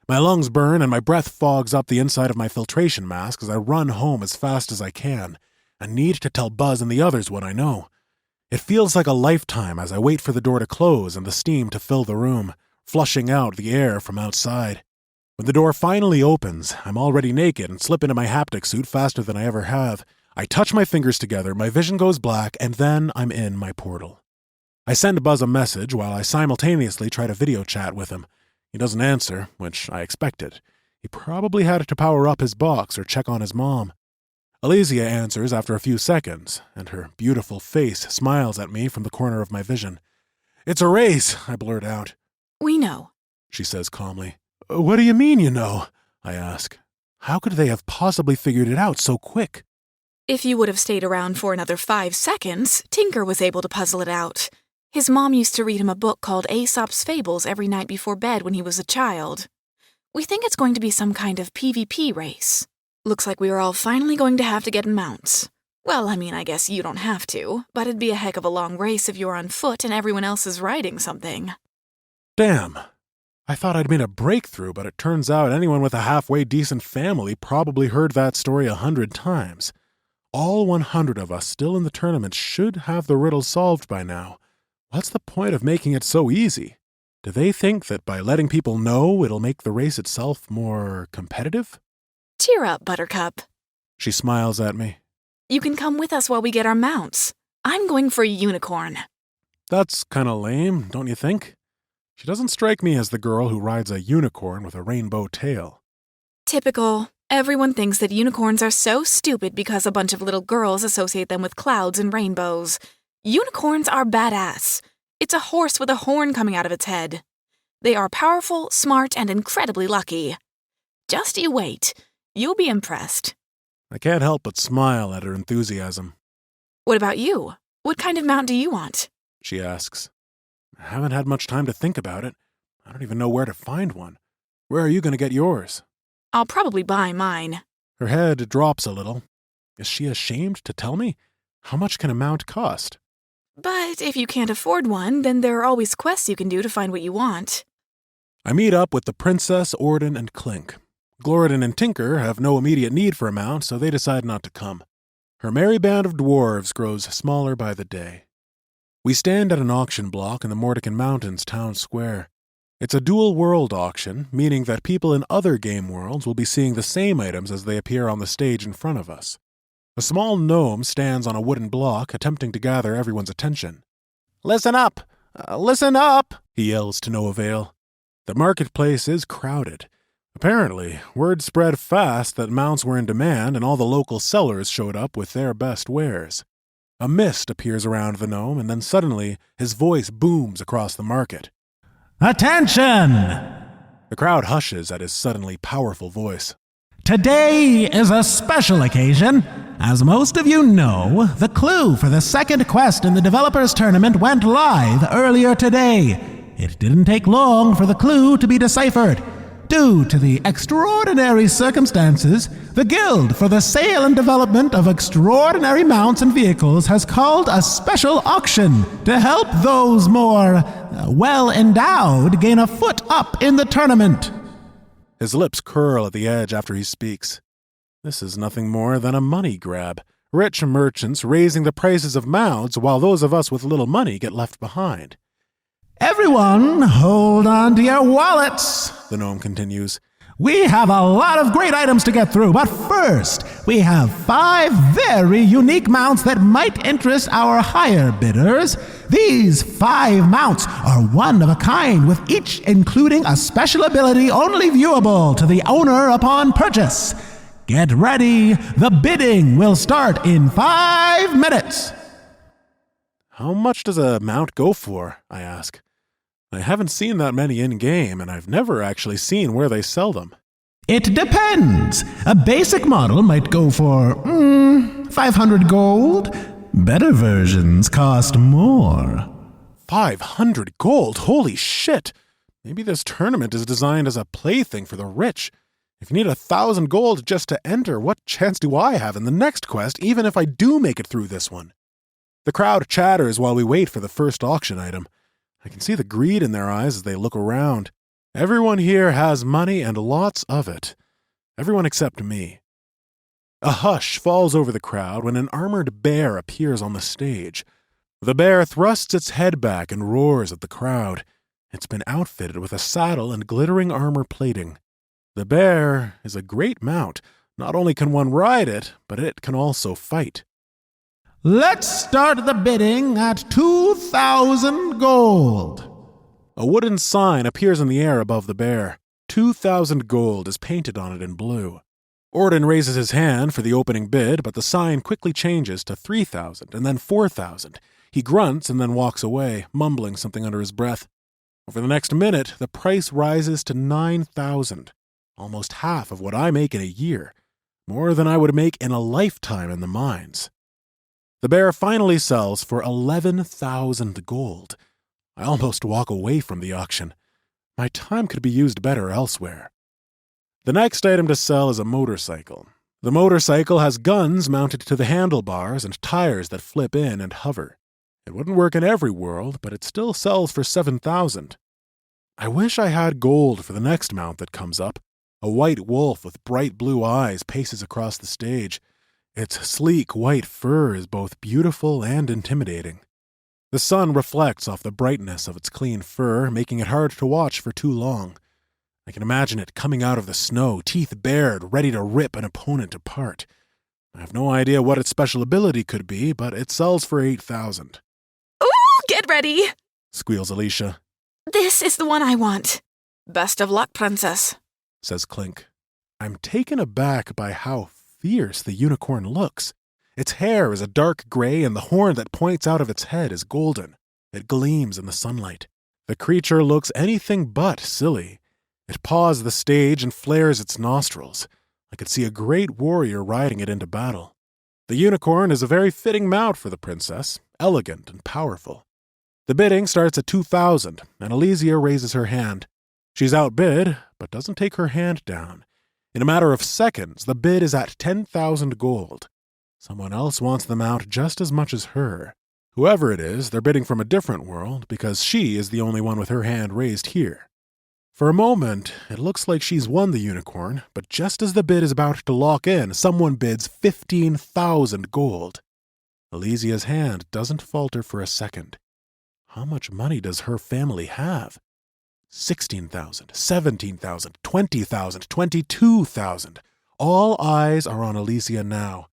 My lungs burn and my breath fogs up the inside of my filtration mask as I run home as fast as I can. I need to tell Buzz and the others what I know. It feels like a lifetime as I wait for the door to close and the steam to fill the room, flushing out the air from outside. When the door finally opens, I'm already naked and slip into my haptic suit faster than I ever have. I touch my fingers together, my vision goes black, and then I'm in my portal. I send Buzz a message while I simultaneously try to video chat with him. He doesn't answer, which I expected. He probably had to power up his box or check on his mom. Elysia answers after a few seconds, and her beautiful face smiles at me from the corner of my vision. It's a race, I blurt out. We know, she says calmly. What do you mean you know? I ask. How could they have possibly figured it out so quick? If you would have stayed around for another 5 seconds, Tinker was able to puzzle it out. His mom used to read him a book called Aesop's Fables every night before bed when he was a child. We think it's going to be some kind of PvP race. Looks like we are all finally going to have to get mounts. Well, I guess you don't have to, but it'd be a heck of a long race if you're on foot and everyone else is riding something. Damn. I thought I'd made a breakthrough, but it turns out anyone with a halfway decent family probably heard that story 100 times. All 100 of us still in the tournament should have the riddle solved by now. What's the point of making it so easy? Do they think that by letting people know it'll make the race itself more competitive? Cheer up, Buttercup. She smiles at me. You can come with us while we get our mounts. I'm going for a unicorn. That's kinda lame, don't you think? She doesn't strike me as the girl who rides a unicorn with a rainbow tail. Typical. Everyone thinks that unicorns are so stupid because a bunch of little girls associate them with clouds and rainbows. Unicorns are badass. It's a horse with a horn coming out of its head. They are powerful, smart, and incredibly lucky. Just you wait. You'll be impressed. I can't help but smile at her enthusiasm. What about you? What kind of mount do you want? She asks. I haven't had much time to think about it. I don't even know where to find one. Where are you going to get yours? I'll probably buy mine. Her head drops a little. Is she ashamed to tell me? How much can a mount cost? But if you can't afford one, then there are always quests you can do to find what you want. I meet up with the Princess, Orden, and Clink. Gloridon and Tinker have no immediate need for a mount, so they decide not to come. Her merry band of dwarves grows smaller by the day. We stand at an auction block in the Mordican Mountains town square. It's a dual-world auction, meaning that people in other game worlds will be seeing the same items as they appear on the stage in front of us. A small gnome stands on a wooden block, attempting to gather everyone's attention. Listen up! Listen up! He yells to no avail. The marketplace is crowded. Apparently, word spread fast that mounts were in demand and all the local sellers showed up with their best wares. A mist appears around the gnome, and then suddenly his voice booms across the market. Attention! The crowd hushes at his suddenly powerful voice. Today is a special occasion. As most of you know, the clue for the second quest in the Developers Tournament went live earlier today. It didn't take long for the clue to be deciphered. Due to the extraordinary circumstances, the Guild for the Sale and Development of Extraordinary Mounts and Vehicles has called a special auction to help those more well-endowed gain a foot up in the tournament. His lips curl at the edge after he speaks. This is nothing more than a money grab. Rich merchants raising the prices of mounts while those of us with little money get left behind. Everyone, hold on to your wallets, The gnome continues. We have a lot of great items to get through, but first, we have 5 very unique mounts that might interest our higher bidders. These 5 mounts are one of a kind, with each including a special ability only viewable to the owner upon purchase. Get ready, the bidding will start in 5 minutes. How much does a mount go for? I ask. I haven't seen that many in-game, and I've never actually seen where they sell them. It depends. A basic model might go for, 500 gold. Better versions cost more. 500 gold? Holy shit! Maybe this tournament is designed as a plaything for the rich. If you need 1,000 gold just to enter, what chance do I have in the next quest, even if I do make it through this one? The crowd chatters while we wait for the first auction item. I can see the greed in their eyes as they look around. Everyone here has money and lots of it. Everyone except me. A hush falls over the crowd when an armored bear appears on the stage. The bear thrusts its head back and roars at the crowd. It's been outfitted with a saddle and glittering armor plating. The bear is a great mount. Not only can one ride it, but it can also fight. Let's start the bidding at 2,000 gold. A wooden sign appears in the air above the bear. 2,000 gold is painted on it in blue. Orden raises his hand for the opening bid, but the sign quickly changes to 3,000 and then 4,000. He grunts and then walks away, mumbling something under his breath. Over the next minute, the price rises to 9,000, almost half of what I make in a year, more than I would make in a lifetime in the mines. The bear finally sells for 11,000 gold. I almost walk away from the auction. My time could be used better elsewhere. The next item to sell is a motorcycle. The motorcycle has guns mounted to the handlebars and tires that flip in and hover. It wouldn't work in every world, but it still sells for 7,000. I wish I had gold for the next mount that comes up. A white wolf with bright blue eyes paces across the stage. Its sleek white fur is both beautiful and intimidating. The sun reflects off the brightness of its clean fur, making it hard to watch for too long. I can imagine it coming out of the snow, teeth bared, ready to rip an opponent apart. I have no idea what its special ability could be, but it sells for 8,000. Ooh, get ready! Squeals Alicia. This is the one I want. Best of luck, princess, Says Clink. I'm taken aback by how fierce the unicorn looks. Its hair is a dark gray, and the horn that points out of its head is golden. It gleams in the sunlight. The creature looks anything but silly. It paws the stage and flares its nostrils. I could see a great warrior riding it into battle. The unicorn is a very fitting mount for the princess, elegant and powerful. The bidding starts at 2,000, and Elysia raises her hand. She's outbid, but doesn't take her hand down. In a matter of seconds, the bid is at 10,000 gold. Someone else wants the mount just as much as her. Whoever it is, they're bidding from a different world because she is the only one with her hand raised here. For a moment, it looks like she's won the unicorn, but just as the bid is about to lock in, someone bids 15,000 gold. Elysia's hand doesn't falter for a second. How much money does her family have? 16,000, 17,000, 20,000, 22,000. All eyes are on Elysia now.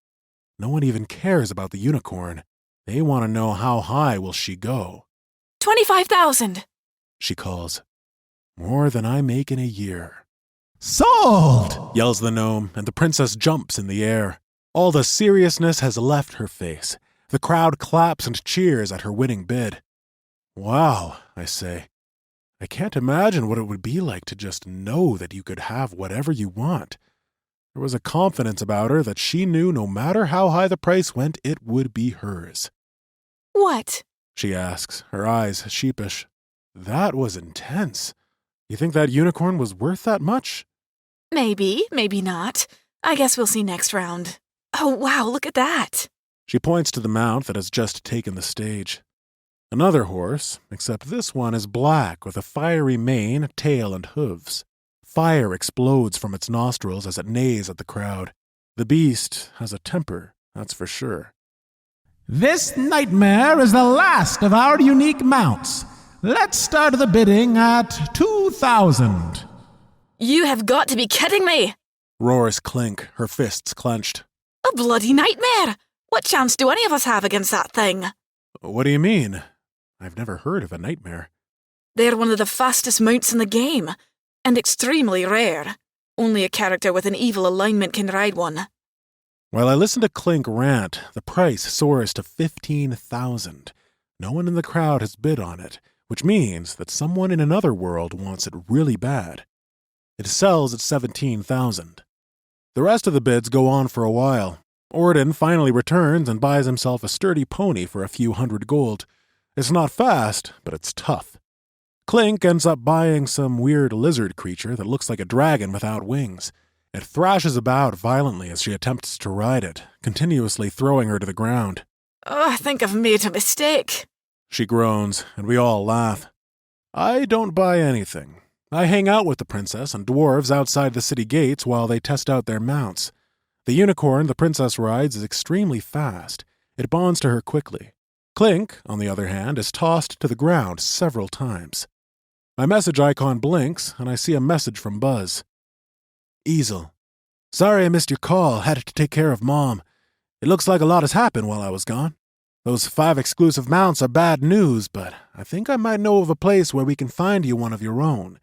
No one even cares about the unicorn. They want to know how high will she go. 25,000! She calls. More than I make in a year. Sold! Yells the gnome, and the princess jumps in the air. All the seriousness has left her face. The crowd claps and cheers at her winning bid. Wow, I say. I can't imagine what it would be like to just know that you could have whatever you want. There was a confidence about her that she knew no matter how high the price went, it would be hers. What? She asks, her eyes sheepish. That was intense. You think that unicorn was worth that much? Maybe, maybe not. I guess we'll see next round. Oh, wow, look at that. She points to the mount that has just taken the stage. Another horse, except this one is black with a fiery mane, tail, and hooves. Fire explodes from its nostrils as it neighs at the crowd. The beast has a temper, that's for sure. This nightmare is the last of our unique mounts. Let's start the bidding at 2,000. You have got to be kidding me. Roars Clink, her fists clenched. A bloody nightmare. What chance do any of us have against that thing? What do you mean? I've never heard of a nightmare. They're one of the fastest mounts in the game, and extremely rare. Only a character with an evil alignment can ride one. While I listen to Clink rant, the price soars to 15,000. No one in the crowd has bid on it, which means that someone in another world wants it really bad. It sells at 17,000. The rest of the bids go on for a while. Orden finally returns and buys himself a sturdy pony for a few hundred gold. It's not fast, but it's tough. Clink ends up buying some weird lizard creature that looks like a dragon without wings. It thrashes about violently as she attempts to ride it, continuously throwing her to the ground. Oh, I think I've made a mistake. She groans, and we all laugh. I don't buy anything. I hang out with the princess and dwarves outside the city gates while they test out their mounts. The unicorn the princess rides is extremely fast. It bonds to her quickly. Clink, on the other hand, is tossed to the ground several times. My message icon blinks, and I see a message from Buzz. Esil. Sorry I missed your call. Had to take care of Mom. It looks like a lot has happened while I was gone. Those 5 exclusive mounts are bad news, but I think I might know of a place where we can find you one of your own.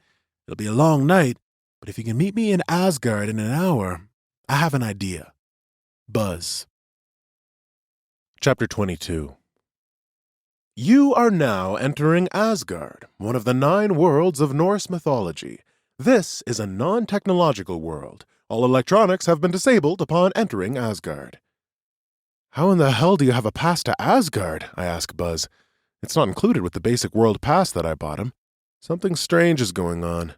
It'll be a long night, but if you can meet me in Asgard in an hour, I have an idea. Buzz. Chapter 22. You are now entering Asgard, one of the 9 worlds of Norse mythology. This is a non-technological world. All electronics have been disabled upon entering Asgard. How in the hell do you have a pass to Asgard? I ask Buzz. It's not included with the basic Worldpass that I bought him. Something strange is going on.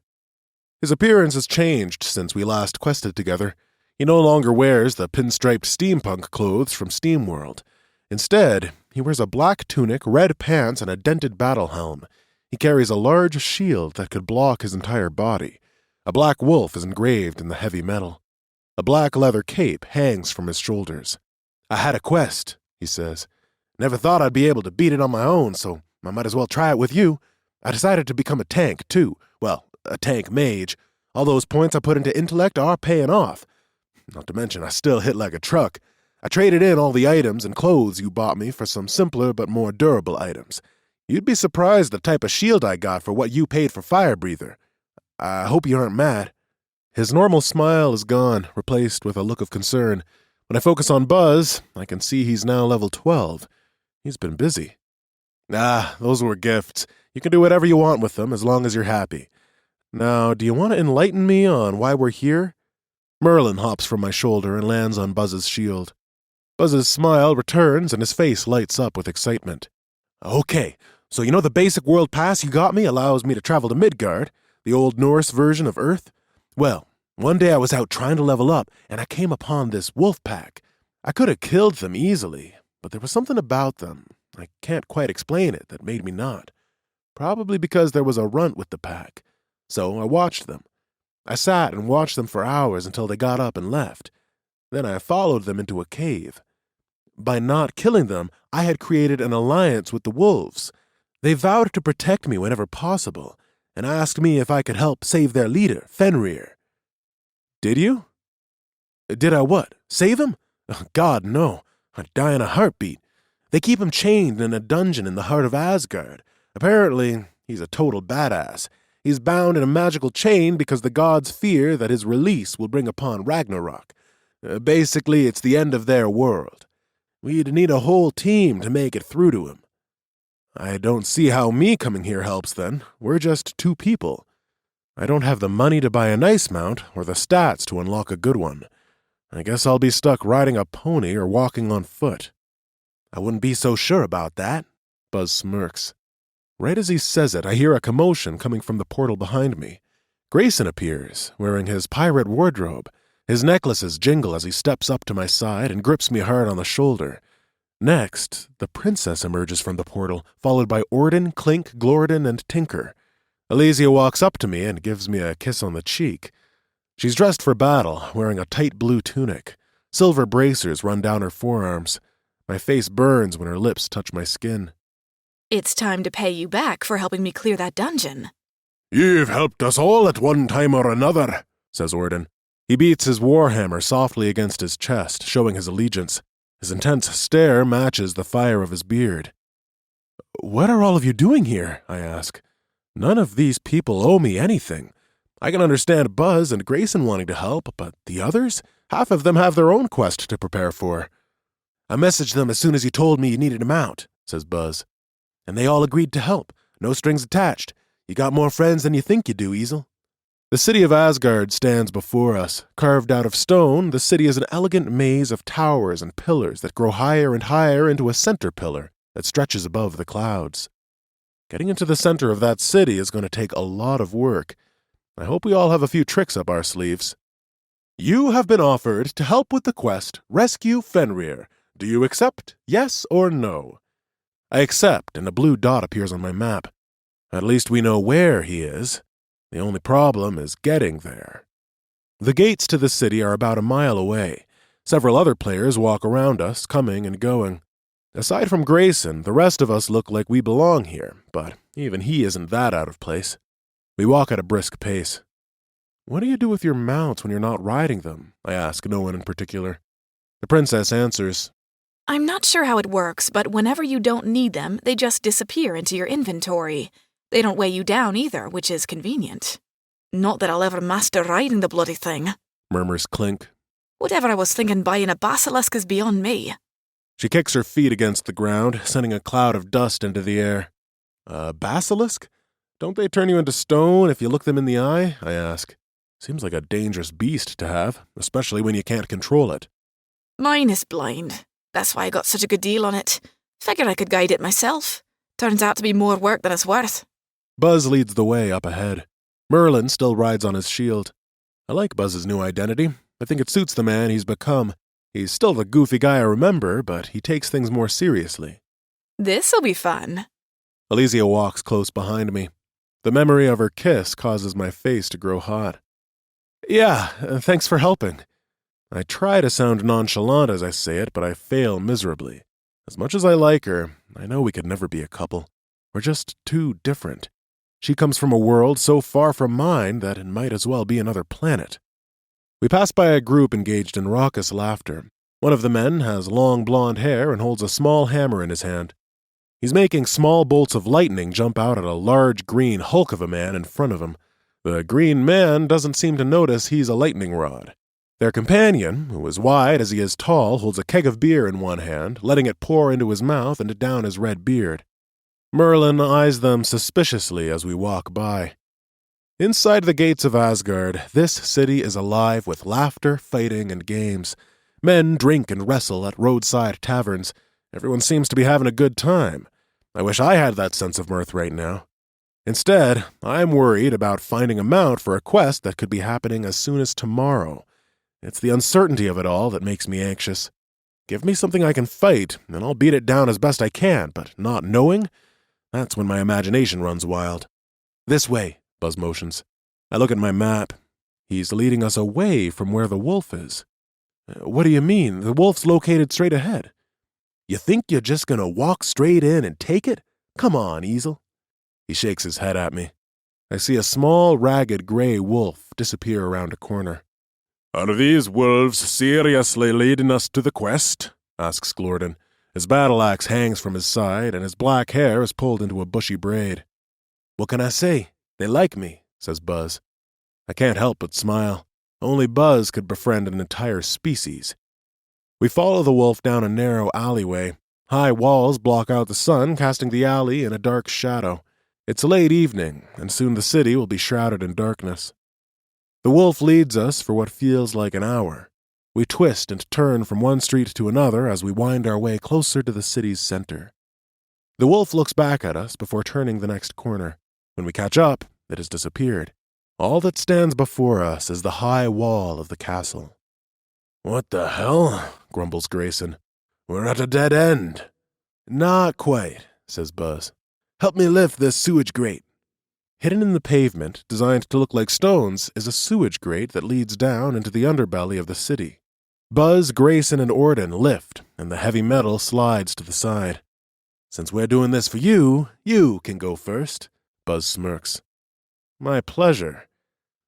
His appearance has changed since we last quested together. He no longer wears the pinstriped steampunk clothes from SteamWorld. Instead, he wears a black tunic, red pants, and a dented battle helm. He carries a large shield that could block his entire body. A black wolf is engraved in the heavy metal. A black leather cape hangs from his shoulders. I had a quest, he says. Never thought I'd be able to beat it on my own, so I might as well try it with you. I decided to become a tank, too. Well, a tank mage. All those points I put into intellect are paying off. Not to mention, I still hit like a truck. I traded in all the items and clothes you bought me for some simpler but more durable items. You'd be surprised the type of shield I got for what you paid for Fire Breather. I hope you aren't mad. His normal smile is gone, replaced with a look of concern. When I focus on Buzz, I can see he's now level 12. He's been busy. Those were gifts. You can do whatever you want with them as long as you're happy. Now, do you want to enlighten me on why we're here? Merlin hops from my shoulder and lands on Buzz's shield. Buzz's smile returns and his face lights up with excitement. Okay, so you know the basic Worldpass you got me allows me to travel to Midgard, the Old Norse version of Earth? Well, one day I was out trying to level up, and I came upon this wolf pack. I could have killed them easily, but there was something about them, I can't quite explain it, that made me not. Probably because there was a runt with the pack. So I watched them. I sat and watched them for hours until they got up and left. Then I followed them into a cave. By not killing them, I had created an alliance with the wolves. They vowed to protect me whenever possible, and asked me if I could help save their leader, Fenrir. Did you? Did I what? Save him? Oh, God, no. I'd die in a heartbeat. They keep him chained in a dungeon in the heart of Asgard. Apparently, he's a total badass. He's bound in a magical chain because the gods fear that his release will bring upon Ragnarok. Basically, it's the end of their world. We'd need a whole team to make it through to him. I don't see how me coming here helps then. We're just 2 people. I don't have the money to buy a nice mount or the stats to unlock a good one. I guess I'll be stuck riding a pony or walking on foot. I wouldn't be so sure about that, Buzz smirks. Right as he says it, I hear a commotion coming from the portal behind me. Grayson appears, wearing his pirate wardrobe. His necklaces jingle as he steps up to my side and grips me hard on the shoulder. Next, the princess emerges from the portal, followed by Orden, Clink, Glorden, and Tinker. Elysia walks up to me and gives me a kiss on the cheek. She's dressed for battle, wearing a tight blue tunic. Silver bracers run down her forearms. My face burns when her lips touch my skin. It's time to pay you back for helping me clear that dungeon. You've helped us all at one time or another, says Orden. He beats his warhammer softly against his chest, showing his allegiance. His intense stare matches the fire of his beard. What are all of you doing here? I ask. None of these people owe me anything. I can understand Buzz and Grayson wanting to help, but the others? Half of them have their own quest to prepare for. I messaged them as soon as you told me you needed a mount, says Buzz. And they all agreed to help. No strings attached. You got more friends than you think you do, Esil. The city of Asgard stands before us. Carved out of stone, the city is an elegant maze of towers and pillars that grow higher and higher into a center pillar that stretches above the clouds. Getting into the center of that city is going to take a lot of work. I hope we all have a few tricks up our sleeves. You have been offered to help with the quest, Rescue Fenrir. Do you accept? Yes or no? I accept, and a blue dot appears on my map. At least we know where he is. The only problem is getting there. The gates to the city are about a mile away. Several other players walk around us, coming and going. Aside from Grayson, the rest of us look like we belong here, but even he isn't that out of place. We walk at a brisk pace. What do you do with your mounts when you're not riding them? I ask no one in particular. The princess answers, I'm not sure how it works, but whenever you don't need them, they just disappear into your inventory. They don't weigh you down either, which is convenient. Not that I'll ever master riding the bloody thing, murmurs Clink. Whatever I was thinking buying a basilisk is beyond me. She kicks her feet against the ground, sending a cloud of dust into the air. A basilisk? Don't they turn you into stone if you look them in the eye? I ask. Seems like a dangerous beast to have, especially when you can't control it. Mine is blind. That's why I got such a good deal on it. Figured I could guide it myself. Turns out to be more work than it's worth. Buzz leads the way up ahead. Merlin still rides on his shield. I like Buzz's new identity. I think it suits the man he's become. He's still the goofy guy I remember, but he takes things more seriously. This'll be fun. Elysia walks close behind me. The memory of her kiss causes my face to grow hot. Yeah, thanks for helping. I try to sound nonchalant as I say it, but I fail miserably. As much as I like her, I know we could never be a couple. We're just too different. She comes from a world so far from mine that it might as well be another planet. We pass by a group engaged in raucous laughter. One of the men has long blonde hair and holds a small hammer in his hand. He's making small bolts of lightning jump out at a large green hulk of a man in front of him. The green man doesn't seem to notice he's a lightning rod. Their companion, who is wide as he is tall, holds a keg of beer in one hand, letting it pour into his mouth and down his red beard. Merlin eyes them suspiciously as we walk by. Inside the gates of Asgard, this city is alive with laughter, fighting, and games. Men drink and wrestle at roadside taverns. Everyone seems to be having a good time. I wish I had that sense of mirth right now. Instead, I'm worried about finding a mount for a quest that could be happening as soon as tomorrow. It's the uncertainty of it all that makes me anxious. Give me something I can fight, and I'll beat it down as best I can, but not knowing? That's when my imagination runs wild. This way, Buzz motions. I look at my map. He's leading us away from where the wolf is. What do you mean? The wolf's located straight ahead. You think you're just going to walk straight in and take it? Come on, Esil. He shakes his head at me. I see a small, ragged gray wolf disappear around a corner. Are these wolves seriously leading us to the quest? Asks Glorden. His battle axe hangs from his side, and his black hair is pulled into a bushy braid. What can I say? They like me, says Buzz. I can't help but smile. Only Buzz could befriend an entire species. We follow the wolf down a narrow alleyway. High walls block out the sun, casting the alley in a dark shadow. It's late evening, and soon the city will be shrouded in darkness. The wolf leads us for what feels like an hour. We twist and turn from one street to another as we wind our way closer to the city's center. The wolf looks back at us before turning the next corner. When we catch up, it has disappeared. All that stands before us is the high wall of the castle. What the hell? Grumbles Grayson. We're at a dead end. Not quite, says Buzz. Help me lift this sewage grate. Hidden in the pavement, designed to look like stones, is a sewage grate that leads down into the underbelly of the city. Buzz, Grayson, and Orden lift, and the heavy metal slides to the side. Since we're doing this for you, you can go first, Buzz smirks. My pleasure.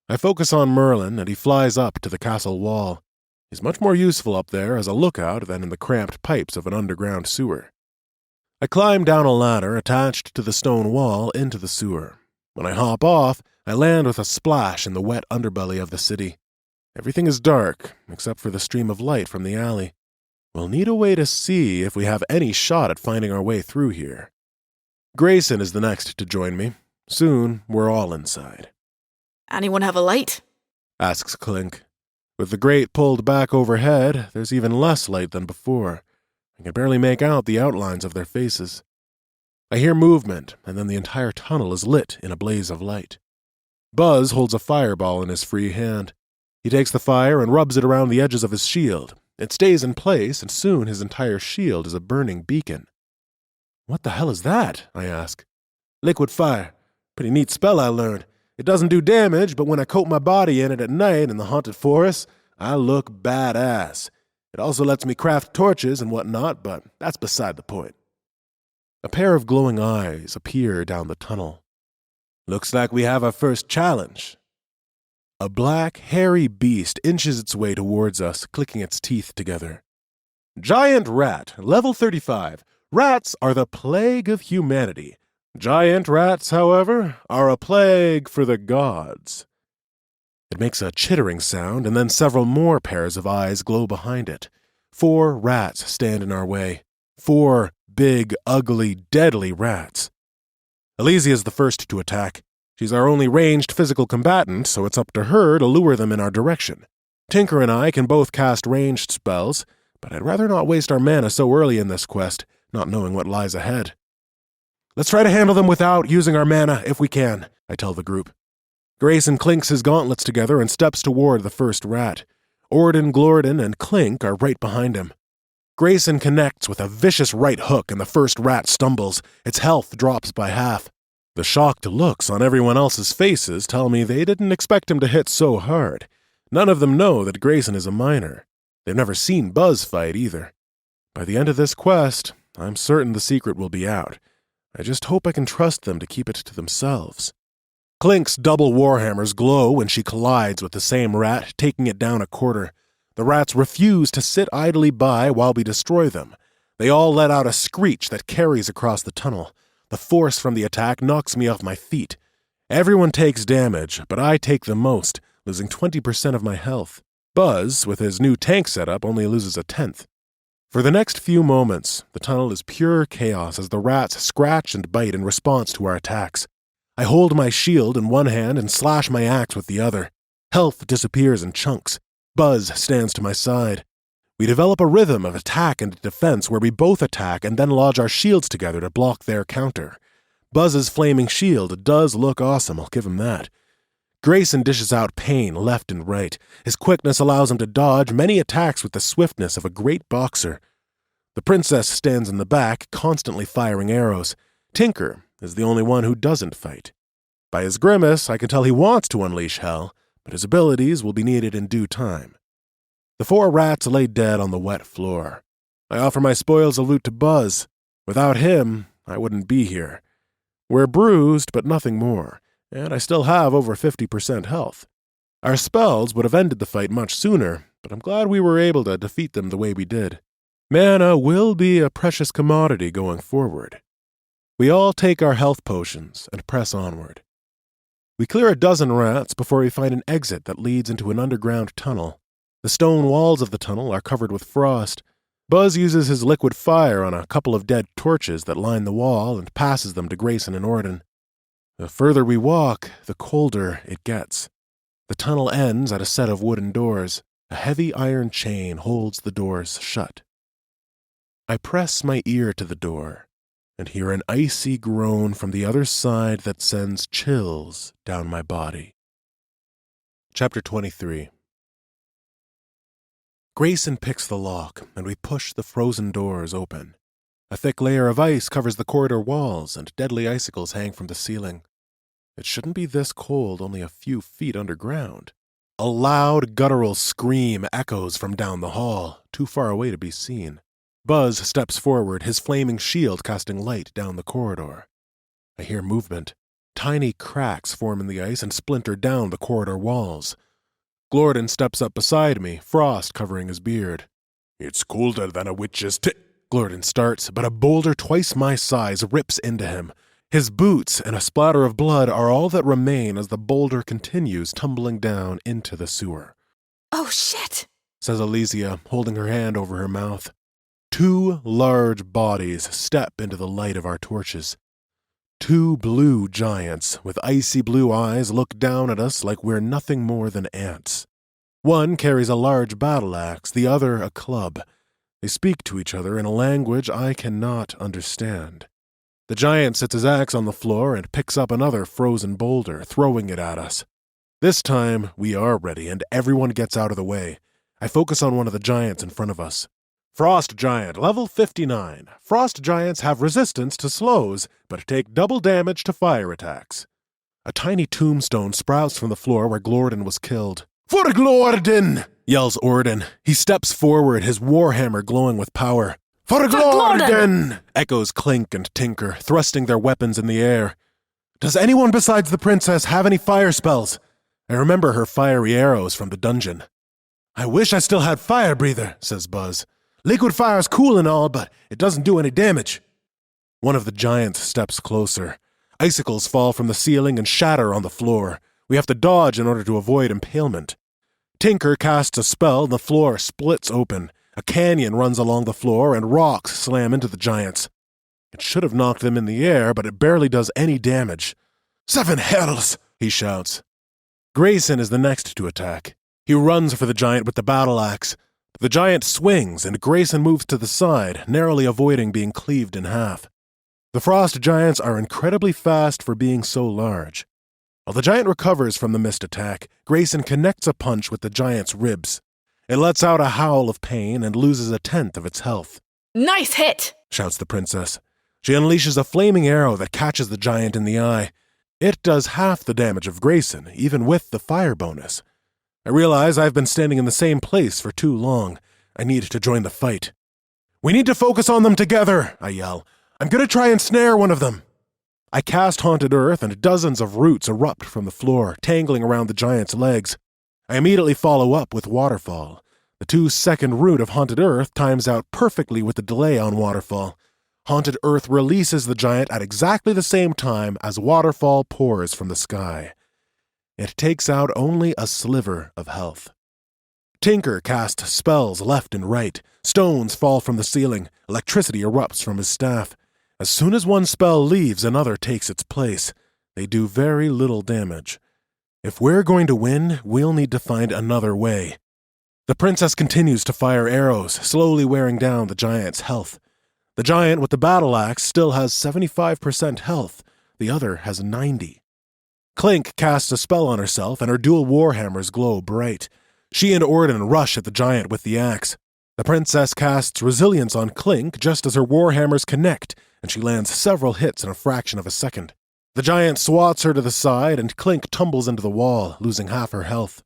I focus on Merlin, and he flies up to the castle wall. He's much more useful up there as a lookout than in the cramped pipes of an underground sewer. I climb down a ladder attached to the stone wall into the sewer. When I hop off, I land with a splash in the wet underbelly of the city. Everything is dark, except for the stream of light from the alley. We'll need a way to see if we have any shot at finding our way through here. Grayson is the next to join me. Soon, we're all inside. Anyone have a light? Asks Clink. With the grate pulled back overhead, there's even less light than before. I can barely make out the outlines of their faces. I hear movement, and then the entire tunnel is lit in a blaze of light. Buzz holds a fireball in his free hand. He takes the fire and rubs it around the edges of his shield. It stays in place, and soon his entire shield is a burning beacon. What the hell is that? I ask. Liquid fire. Pretty neat spell I learned. It doesn't do damage, but when I coat my body in it at night in the haunted forest, I look badass. It also lets me craft torches and whatnot, but that's beside the point. A pair of glowing eyes appear down the tunnel. Looks like we have our first challenge. A black, hairy beast inches its way towards us, clicking its teeth together. Giant rat, level 35. Rats are the plague of humanity. Giant rats, however, are a plague for the gods. It makes a chittering sound, and then several more pairs of eyes glow behind it. 4 rats stand in our way. 4 big, ugly, deadly rats. Elysia is the first to attack. She's our only ranged physical combatant, so it's up to her to lure them in our direction. Tinker and I can both cast ranged spells, but I'd rather not waste our mana so early in this quest, not knowing what lies ahead. Let's try to handle them without using our mana, if we can, I tell the group. Grayson clinks his gauntlets together and steps toward the first rat. Orden, Glorden, and Clink are right behind him. Grayson connects with a vicious right hook and the first rat stumbles. Its health drops by half. The shocked looks on everyone else's faces tell me they didn't expect him to hit so hard. None of them know that Grayson is a miner. They've never seen Buzz fight either. By the end of this quest, I'm certain the secret will be out. I just hope I can trust them to keep it to themselves. Clink's double warhammers glow when she collides with the same rat, taking it down a quarter. The rats refuse to sit idly by while we destroy them. They all let out a screech that carries across the tunnel. The force from the attack knocks me off my feet. Everyone takes damage, but I take the most, losing 20% of my health. Buzz, with his new tank setup, only loses 1/10. For the next few moments, the tunnel is pure chaos as the rats scratch and bite in response to our attacks. I hold my shield in one hand and slash my axe with the other. Health disappears in chunks. Buzz stands to my side. We develop a rhythm of attack and defense where we both attack and then lodge our shields together to block their counter. Buzz's flaming shield does look awesome, I'll give him that. Grayson dishes out pain left and right. His quickness allows him to dodge many attacks with the swiftness of a great boxer. The princess stands in the back, constantly firing arrows. Tinker is the only one who doesn't fight. By his grimace, I can tell he wants to unleash hell, but his abilities will be needed in due time. The 4 rats lay dead on the wet floor. I offer my spoils of loot to Buzz. Without him, I wouldn't be here. We're bruised, but nothing more, and I still have over 50% health. Our spells would have ended the fight much sooner, but I'm glad we were able to defeat them the way we did. Mana will be a precious commodity going forward. We all take our health potions and press onward. We clear a dozen rats before we find an exit that leads into an underground tunnel. The stone walls of the tunnel are covered with frost. Buzz uses his liquid fire on a couple of dead torches that line the wall and passes them to Grayson and Orden. The further we walk, the colder it gets. The tunnel ends at a set of wooden doors. A heavy iron chain holds the doors shut. I press my ear to the door. and hear an icy groan from the other side that sends chills down my body. Chapter 23. Grayson picks the lock, and we push the frozen doors open. A thick layer of ice covers the corridor walls, and deadly icicles hang from the ceiling. It shouldn't be this cold only a few feet underground. A loud, guttural scream echoes from down the hall, too far away to be seen. Buzz steps forward, his flaming shield casting light down the corridor. I hear movement. Tiny cracks form in the ice and splinter down the corridor walls. Glorden steps up beside me, frost covering his beard. It's colder than a witch's Glorden starts, but a boulder twice my size rips into him. His boots and a splatter of blood are all that remain as the boulder continues tumbling down into the sewer. Oh, shit! Says Elysia, holding her hand over her mouth. 2 large bodies step into the light of our torches. 2 blue giants with icy blue eyes look down at us like we're nothing more than ants. One carries a large battle axe, the other a club. They speak to each other in a language I cannot understand. The giant sets his axe on the floor and picks up another frozen boulder, throwing it at us. This time, we are ready, and everyone gets out of the way. I focus on one of the giants in front of us. Frost Giant, level 59. Frost Giants have resistance to slows, but take double damage to fire attacks. A tiny tombstone sprouts from the floor where Glorden was killed. For Glorden! Yells Orden. He steps forward, his warhammer glowing with power. For Glorden! Echoes Clink and Tinker, thrusting their weapons in the air. Does anyone besides the princess have any fire spells? I remember her fiery arrows from the dungeon. I wish I still had Fire Breather, says Buzz. Liquid fire's cool and all, but it doesn't do any damage. One of the giants steps closer. Icicles fall from the ceiling and shatter on the floor. We have to dodge in order to avoid impalement. Tinker casts a spell and the floor splits open. A canyon runs along the floor and rocks slam into the giants. It should have knocked them in the air, but it barely does any damage. 7 hells, he shouts. Grayson is the next to attack. He runs for the giant with the battle axe. The giant swings, and Grayson moves to the side, narrowly avoiding being cleaved in half. The frost giants are incredibly fast for being so large. While the giant recovers from the missed attack, Grayson connects a punch with the giant's ribs. It lets out a howl of pain and loses 1/10 of its health. Nice hit! Shouts the princess. She unleashes a flaming arrow that catches the giant in the eye. It does half the damage of Grayson, even with the fire bonus. I realize I've been standing in the same place for too long. I need to join the fight. We need to focus on them together, I yell. I'm going to try and snare one of them. I cast Haunted Earth, and dozens of roots erupt from the floor, tangling around the giant's legs. I immediately follow up with Waterfall. The 2-second root of Haunted Earth times out perfectly with the delay on Waterfall. Haunted Earth releases the giant at exactly the same time as Waterfall pours from the sky. It takes out only a sliver of health. Tinker casts spells left and right. Stones fall from the ceiling. Electricity erupts from his staff. As soon as one spell leaves, another takes its place. They do very little damage. If we're going to win, we'll need to find another way. The princess continues to fire arrows, slowly wearing down the giant's health. The giant with the battle axe still has 75% health. The other has 90. Clink casts a spell on herself, and her dual warhammers glow bright. She and Orden rush at the giant with the axe. The princess casts resilience on Clink just as her warhammers connect, and she lands several hits in a fraction of a second. The giant swats her to the side, and Clink tumbles into the wall, losing half her health.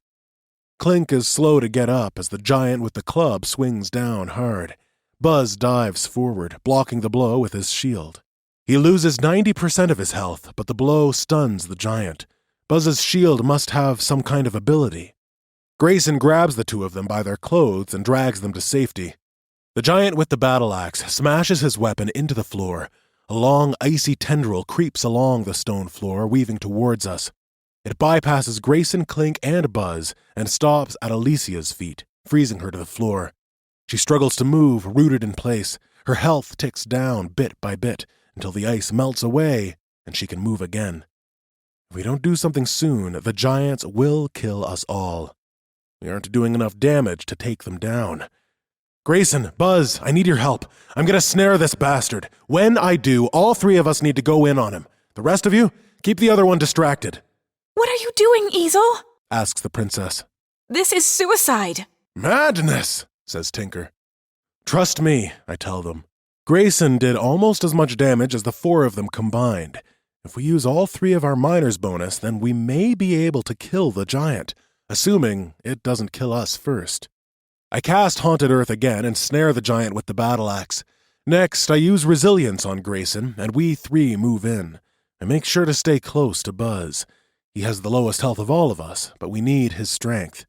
Clink is slow to get up as the giant with the club swings down hard. Buzz dives forward, blocking the blow with his shield. He loses 90% of his health, but the blow stuns the giant. Buzz's shield must have some kind of ability. Grayson grabs the two of them by their clothes and drags them to safety. The giant with the battle axe smashes his weapon into the floor. A long, icy tendril creeps along the stone floor, weaving towards us. It bypasses Grayson, Clink, and Buzz, and stops at Elysia's feet, freezing her to the floor. She struggles to move, rooted in place. Her health ticks down bit by bit, until the ice melts away and she can move again. If we don't do something soon, the giants will kill us all. We aren't doing enough damage to take them down. Grayson, Buzz, I need your help. I'm gonna snare this bastard. When I do, all three of us need to go in on him. The rest of you, keep the other one distracted. What are you doing, Esil? Asks the princess. This is suicide. Madness, says Tinker. Trust me, I tell them. Grayson did almost as much damage as the four of them combined. If we use all three of our miner's bonus, then we may be able to kill the giant, assuming it doesn't kill us first. I cast Haunted Earth again and snare the giant with the battle axe. Next, I use Resilience on Grayson, and we three move in. I make sure to stay close to Buzz. He has the lowest health of all of us, but we need his strength.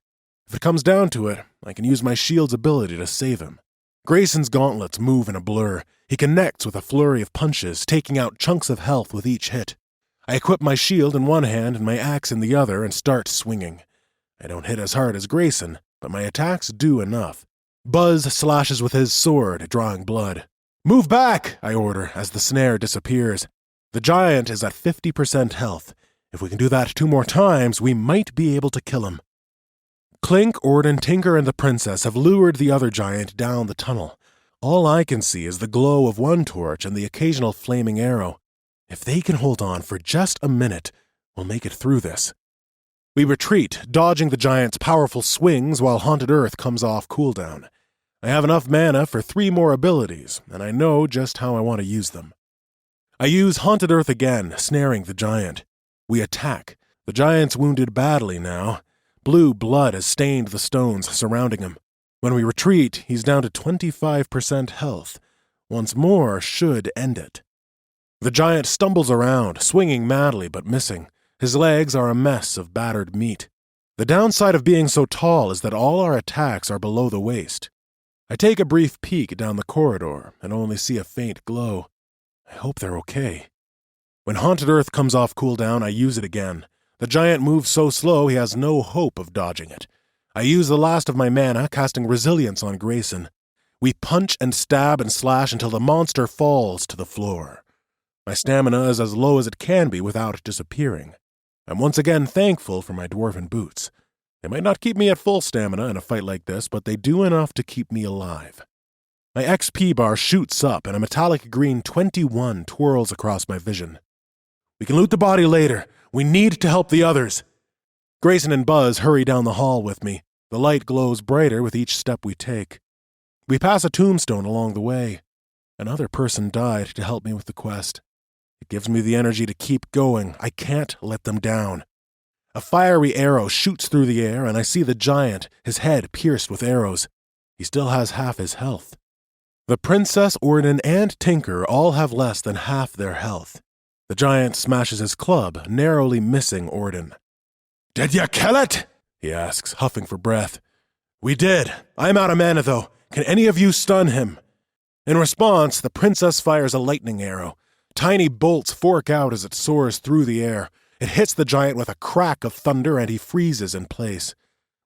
If it comes down to it, I can use my shield's ability to save him. Grayson's gauntlets move in a blur. He connects with a flurry of punches, taking out chunks of health with each hit. I equip my shield in one hand and my axe in the other and start swinging. I don't hit as hard as Grayson, but my attacks do enough. Buzz slashes with his sword, drawing blood. Move back, I order, as the snare disappears. The giant is at 50% health. If we can do that 2 more times, we might be able to kill him. Clink, Orden, Tinker, and the princess have lured the other giant down the tunnel. All I can see is the glow of one torch and the occasional flaming arrow. If they can hold on for just a minute, we'll make it through this. We retreat, dodging the giant's powerful swings while Haunted Earth comes off cooldown. I have enough mana for 3 more abilities, and I know just how I want to use them. I use Haunted Earth again, snaring the giant. We attack. The giant's wounded badly now. Blue blood has stained the stones surrounding him. When we retreat, he's down to 25% health. Once more should end it. The giant stumbles around, swinging madly but missing. His legs are a mess of battered meat. The downside of being so tall is that all our attacks are below the waist. I take a brief peek down the corridor and only see a faint glow. I hope they're okay. When Haunted Earth comes off cooldown, I use it again. The giant moves so slow he has no hope of dodging it. I use the last of my mana, casting Resilience on Grayson. We punch and stab and slash until the monster falls to the floor. My stamina is as low as it can be without disappearing. I'm once again thankful for my dwarven boots. They might not keep me at full stamina in a fight like this, but they do enough to keep me alive. My XP bar shoots up and a metallic green 21 twirls across my vision. We can loot the body later. We need to help the others. Grayson and Buzz hurry down the hall with me. The light glows brighter with each step we take. We pass a tombstone along the way. Another person died to help me with the quest. It gives me the energy to keep going. I can't let them down. A fiery arrow shoots through the air, and I see the giant, his head pierced with arrows. He still has half his health. The princess, Orden, and Tinker all have less than half their health. The giant smashes his club, narrowly missing Orden. Did you kill it? He asks, huffing for breath. We did. I'm out of mana, though. Can any of you stun him? In response, the princess fires a lightning arrow. Tiny bolts fork out as it soars through the air. It hits the giant with a crack of thunder, and he freezes in place.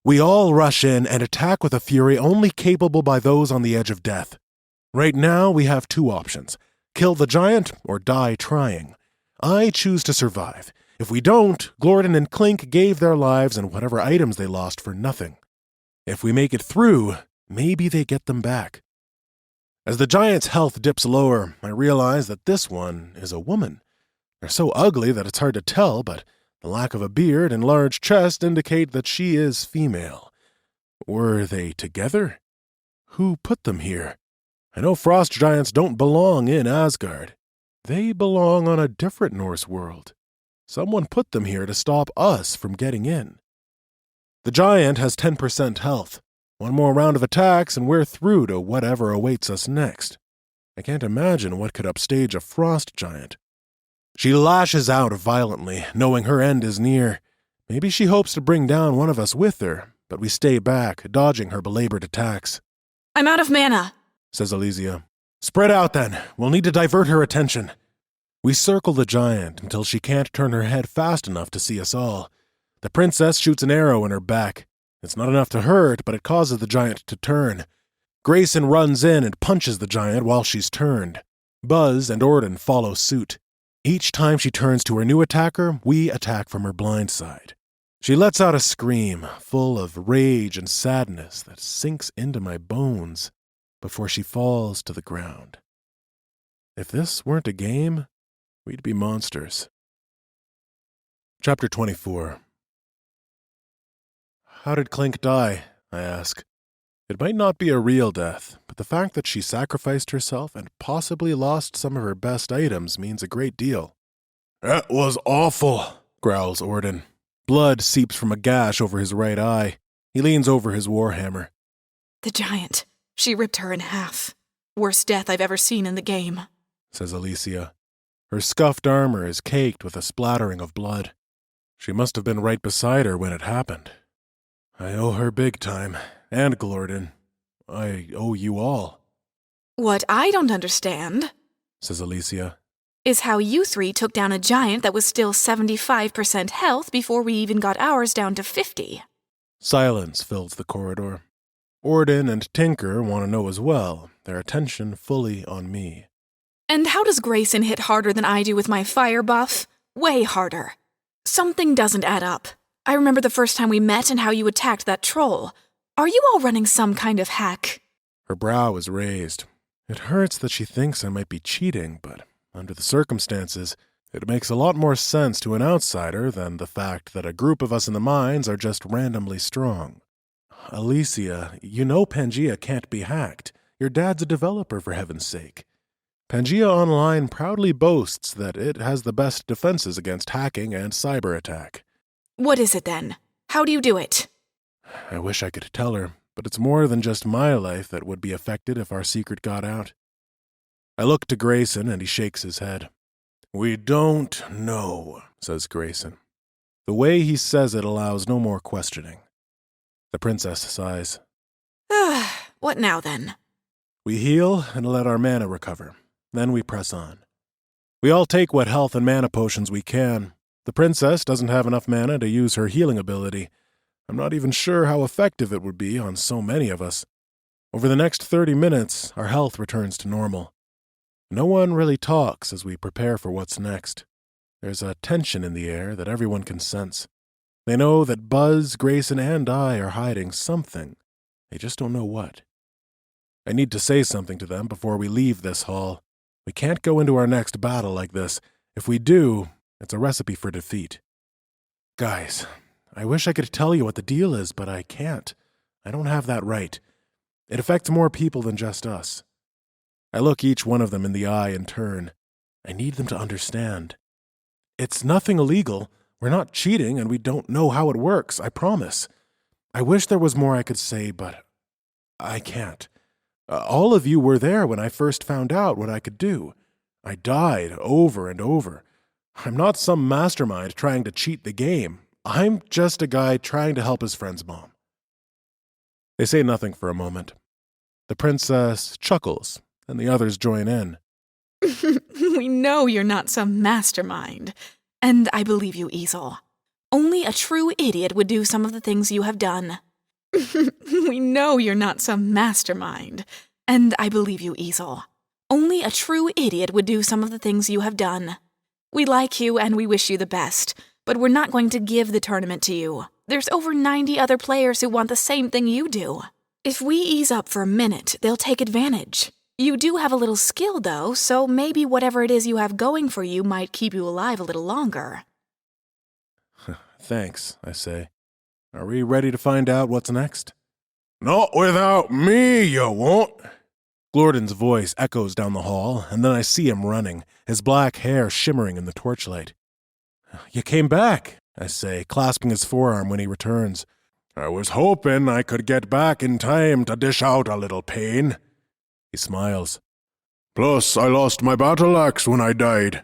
We all rush in and attack with a fury only capable by those on the edge of death. Right now, we have 2 options. Kill the giant or die trying. I choose to survive. If we don't, Glorden and Clink gave their lives and whatever items they lost for nothing. If we make it through, maybe they get them back. As the giant's health dips lower, I realize that this one is a woman. They're so ugly that it's hard to tell, but the lack of a beard and large chest indicate that she is female. Were they together? Who put them here? I know frost giants don't belong in Asgard. They belong on a different Norse world. Someone put them here to stop us from getting in. The giant has 10% health. 1 more round of attacks and we're through to whatever awaits us next. I can't imagine what could upstage a frost giant. She lashes out violently, knowing her end is near. Maybe she hopes to bring down one of us with her, but we stay back, dodging her belabored attacks. I'm out of mana, says Elysia. Spread out then. We'll need to divert her attention. We circle the giant until she can't turn her head fast enough to see us all. The princess shoots an arrow in her back. It's not enough to hurt, but it causes the giant to turn. Grayson runs in and punches the giant while she's turned. Buzz and Orden follow suit. Each time she turns to her new attacker, we attack from her blind side. She lets out a scream, full of rage and sadness that sinks into my bones. before she falls to the ground. If this weren't a game, we'd be monsters. Chapter 24. How did Clink die? I ask. It might not be a real death, but the fact that she sacrificed herself and possibly lost some of her best items means a great deal. It was awful, growls Orden. Blood seeps from a gash over his right eye. He leans over his warhammer. The giant. She ripped her in half. Worst death I've ever seen in the game, says Alicia. Her scuffed armor is caked with a splattering of blood. She must have been right beside her when it happened. I owe her big time. And Glorden. I owe you all. What I don't understand, says Alicia, is how you three took down a giant that was still 75% health before we even got ours down to 50. Silence fills the corridor. Orden and Tinker want to know as well, their attention fully on me. And how does Grayson hit harder than I do with my fire buff? Way harder. Something doesn't add up. I remember the first time we met and how you attacked that troll. Are you all running some kind of hack? Her brow is raised. It hurts that she thinks I might be cheating, but under the circumstances, it makes a lot more sense to an outsider than the fact that a group of us in the mines are just randomly strong. Alicia, you know Pangea can't be hacked. Your dad's a developer, for heaven's sake. Pangea Online proudly boasts that it has the best defenses against hacking and cyber attack. What is it then? How do you do it? I wish I could tell her, but it's more than just my life that would be affected if our secret got out. I look to Grayson and he shakes his head. We don't know, says Grayson. The way he says it allows no more questioning. The princess sighs. What now then? We heal and let our mana recover. Then we press on. We all take what health and mana potions we can. The princess doesn't have enough mana to use her healing ability. I'm not even sure how effective it would be on so many of us. Over the next 30 minutes, our health returns to normal. No one really talks as we prepare for what's next. There's a tension in the air that everyone can sense. They know that Buzz, Grayson, and I are hiding something. They just don't know what. I need to say something to them before we leave this hall. We can't go into our next battle like this. If we do, it's a recipe for defeat. Guys, I wish I could tell you what the deal is, but I can't. I don't have that right. It affects more people than just us. I look each one of them in the eye in turn. I need them to understand. It's nothing illegal. We're not cheating, and we don't know how it works, I promise. I wish there was more I could say, but I can't. All of you were there when I first found out what I could do. I died over and over. I'm not some mastermind trying to cheat the game. I'm just a guy trying to help his friend's mom. They say nothing for a moment. The princess chuckles, and the others join in. We know you're not some mastermind. And I believe you, Esil. Only a true idiot would do some of the things you have done. We know you're not some mastermind. And I believe you, Esil. Only a true idiot would do some of the things you have done. We like you and we wish you the best, but we're not going to give the tournament to you. There's over 90 other players who want the same thing you do. If we ease up for a minute, they'll take advantage. You do have a little skill, though, so maybe whatever it is you have going for you might keep you alive a little longer. Thanks, I say. Are we ready to find out what's next? Not without me, you won't. Glorden's voice echoes down the hall, and then I see him running, his black hair shimmering in the torchlight. You came back, I say, clasping his forearm when he returns. I was hoping I could get back in time to dish out a little pain. He smiles. Plus, I lost my battle axe when I died.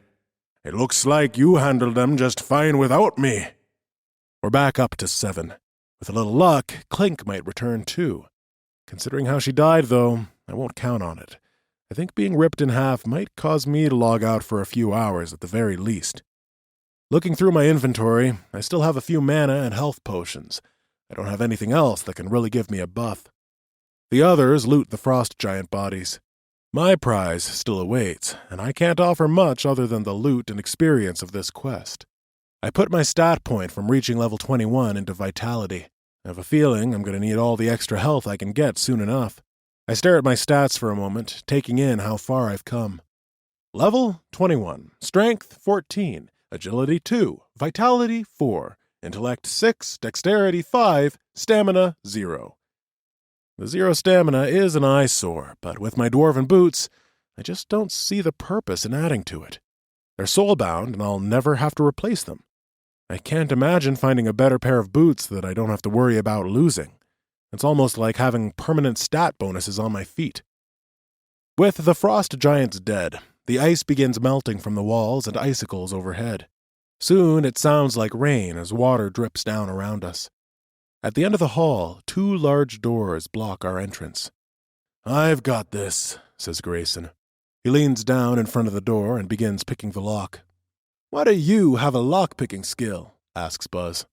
It looks like you handled them just fine without me. We're back up to 7. With a little luck, Clink might return too. Considering how she died, though, I won't count on it. I think being ripped in half might cause me to log out for a few hours at the very least. Looking through my inventory, I still have a few mana and health potions. I don't have anything else that can really give me a buff. The others loot the frost giant bodies. My prize still awaits, and I can't offer much other than the loot and experience of this quest. I put my stat point from reaching level 21 into vitality. I have a feeling I'm going to need all the extra health I can get soon enough. I stare at my stats for a moment, taking in how far I've come. Level 21, Strength 14, Agility 2, Vitality 4, Intellect 6, Dexterity 5, Stamina 0. The 0 stamina is an eyesore, but with my dwarven boots, I just don't see the purpose in adding to it. They're soul-bound, and I'll never have to replace them. I can't imagine finding a better pair of boots that I don't have to worry about losing. It's almost like having permanent stat bonuses on my feet. With the frost giants dead, the ice begins melting from the walls and icicles overhead. Soon it sounds like rain as water drips down around us. At the end of the hall, 2 large doors block our entrance. "I've got this," says Grayson. He leans down in front of the door and begins picking the lock. "Why do you have a lock-picking skill?" asks Buzz.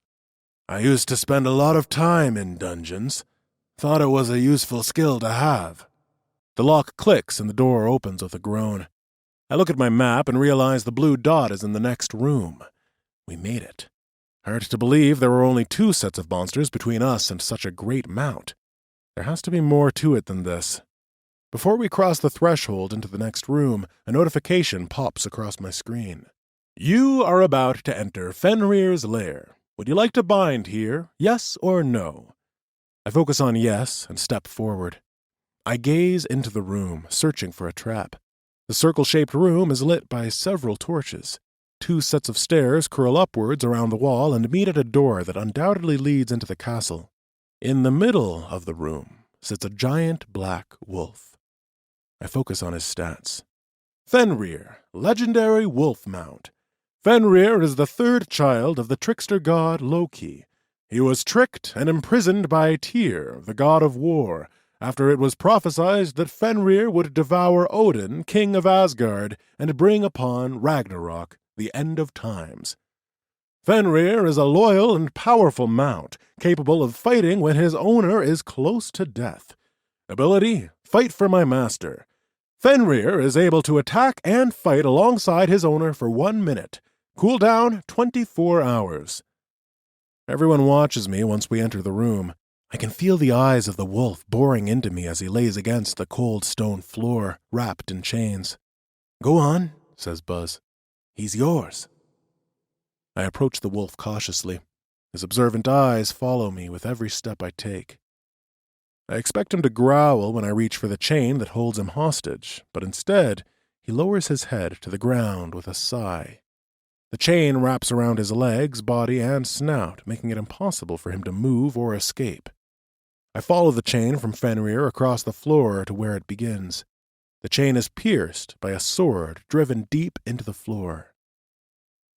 "I used to spend a lot of time in dungeons. Thought it was a useful skill to have." The lock clicks and the door opens with a groan. I look at my map and realize the blue dot is in the next room. We made it. Hard to believe there were only 2 sets of monsters between us and such a great mount. There has to be more to it than this. Before we cross the threshold into the next room, a notification pops across my screen. "You are about to enter Fenrir's lair. Would you like to bind here, yes or no?" I focus on yes and step forward. I gaze into the room, searching for a trap. The circle-shaped room is lit by several torches. 2 sets of stairs curl upwards around the wall and meet at a door that undoubtedly leads into the castle. In the middle of the room sits a giant black wolf. I focus on his stats. Fenrir, legendary wolf mount. Fenrir is the 3rd child of the trickster god Loki. He was tricked and imprisoned by Tyr, the god of war, after it was prophesied that Fenrir would devour Odin, king of Asgard, and bring upon Ragnarok, the end of times. Fenrir is a loyal and powerful mount, capable of fighting when his owner is close to death. Ability, fight for my master. Fenrir is able to attack and fight alongside his owner for 1 minute. Cooldown 24 hours. Everyone watches me once we enter the room. I can feel the eyes of the wolf boring into me as he lays against the cold stone floor, wrapped in chains. "Go on," says Buzz. "He's yours." I approach the wolf cautiously. His observant eyes follow me with every step I take. I expect him to growl when I reach for the chain that holds him hostage, but instead, he lowers his head to the ground with a sigh. The chain wraps around his legs, body, and snout, making it impossible for him to move or escape. I follow the chain from Fenrir across the floor to where it begins. The chain is pierced by a sword driven deep into the floor.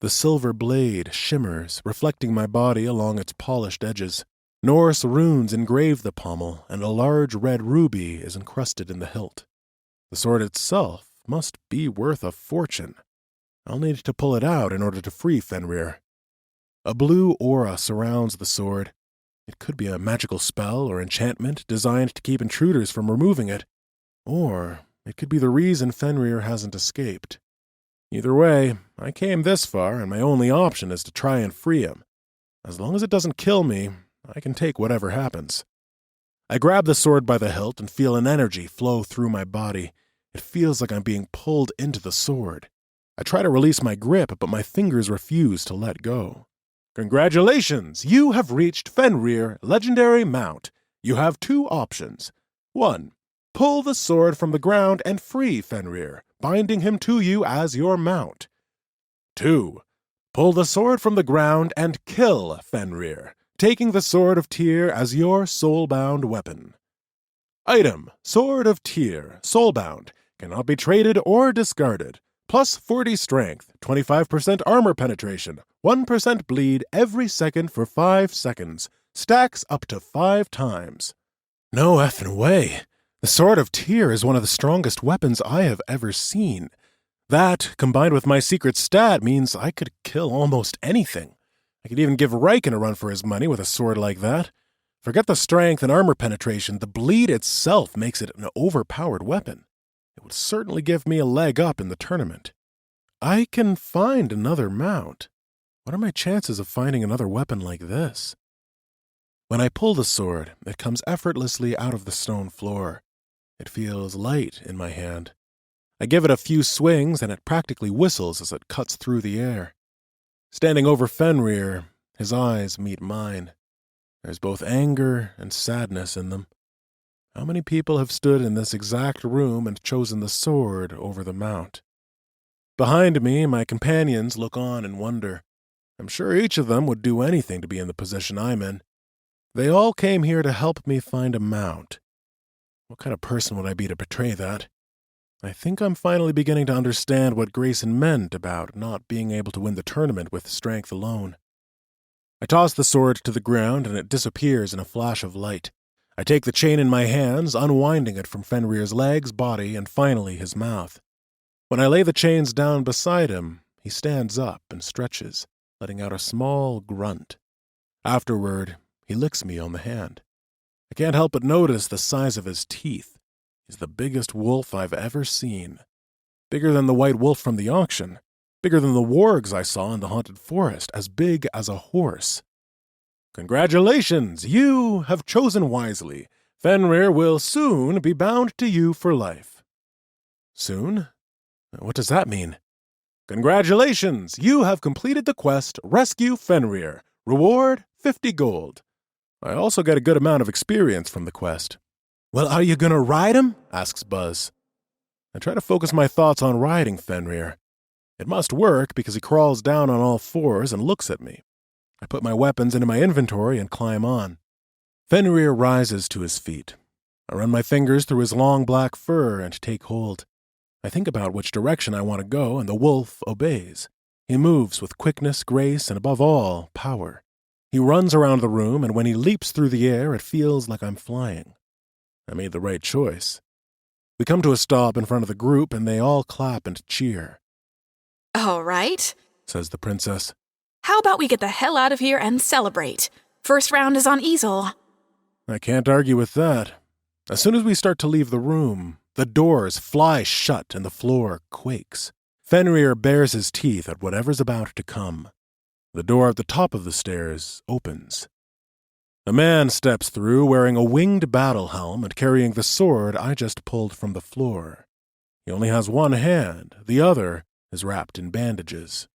The silver blade shimmers, reflecting my body along its polished edges. Norse runes engrave the pommel, and a large red ruby is encrusted in the hilt. The sword itself must be worth a fortune. I'll need to pull it out in order to free Fenrir. A blue aura surrounds the sword. It could be a magical spell or enchantment designed to keep intruders from removing it. Or it could be the reason Fenrir hasn't escaped. Either way, I came this far, and my only option is to try and free him. As long as it doesn't kill me, I can take whatever happens. I grab the sword by the hilt and feel an energy flow through my body. It feels like I'm being pulled into the sword. I try to release my grip, but my fingers refuse to let go. "Congratulations! You have reached Fenrir, legendary mount. You have 2 options. 1. Pull the sword from the ground and free Fenrir, binding him to you as your mount. 2. Pull the sword from the ground and kill Fenrir, taking the Sword of Tyr as your soul-bound weapon. Item, Sword of Tyr, soul-bound, cannot be traded or discarded. Plus 40 strength, 25% armor penetration, 1% bleed every second for 5 seconds. Stacks up to 5 times. No effing way. The Sword of Tyr is one of the strongest weapons I have ever seen. That, combined with my secret stat, means I could kill almost anything. I could even give Riken a run for his money with a sword like that. Forget the strength and armor penetration, the bleed itself makes it an overpowered weapon. It would certainly give me a leg up in the tournament. I can find another mount. What are my chances of finding another weapon like this? When I pull the sword, it comes effortlessly out of the stone floor. It feels light in my hand. I give it a few swings, and it practically whistles as it cuts through the air. Standing over Fenrir, his eyes meet mine. There's both anger and sadness in them. How many people have stood in this exact room and chosen the sword over the mount? Behind me, my companions look on in wonder. I'm sure each of them would do anything to be in the position I'm in. They all came here to help me find a mount. What kind of person would I be to betray that? I think I'm finally beginning to understand what Grayson meant about not being able to win the tournament with strength alone. I toss the sword to the ground, and it disappears in a flash of light. I take the chain in my hands, unwinding it from Fenrir's legs, body, and finally his mouth. When I lay the chains down beside him, he stands up and stretches, letting out a small grunt. Afterward, he licks me on the hand. I can't help but notice the size of his teeth. He's the biggest wolf I've ever seen. Bigger than the white wolf from the auction. Bigger than the wargs I saw in the haunted forest. As big as a horse. Congratulations! You have chosen wisely. Fenrir will soon be bound to you for life. Soon? What does that mean? Congratulations! You have completed the quest Rescue Fenrir. Reward 50 gold. I also get a good amount of experience from the quest. Well, are you gonna ride him? Asks Buzz. I try to focus my thoughts on riding Fenrir. It must work because he crawls down on all fours and looks at me. I put my weapons into my inventory and climb on. Fenrir rises to his feet. I run my fingers through his long black fur and take hold. I think about which direction I want to go, and the wolf obeys. He moves with quickness, grace, and above all, power. He runs around the room, and when he leaps through the air, it feels like I'm flying. I made the right choice. We come to a stop in front of the group, and they all clap and cheer. All right, says the princess. How about we get the hell out of here and celebrate? First round is on Esil. I can't argue with that. As soon as we start to leave the room, the doors fly shut and the floor quakes. Fenrir bares his teeth at whatever's about to come. The door at the top of the stairs opens. A man steps through wearing a winged battle helm and carrying the sword I just pulled from the floor. He only has one hand, the other is wrapped in bandages.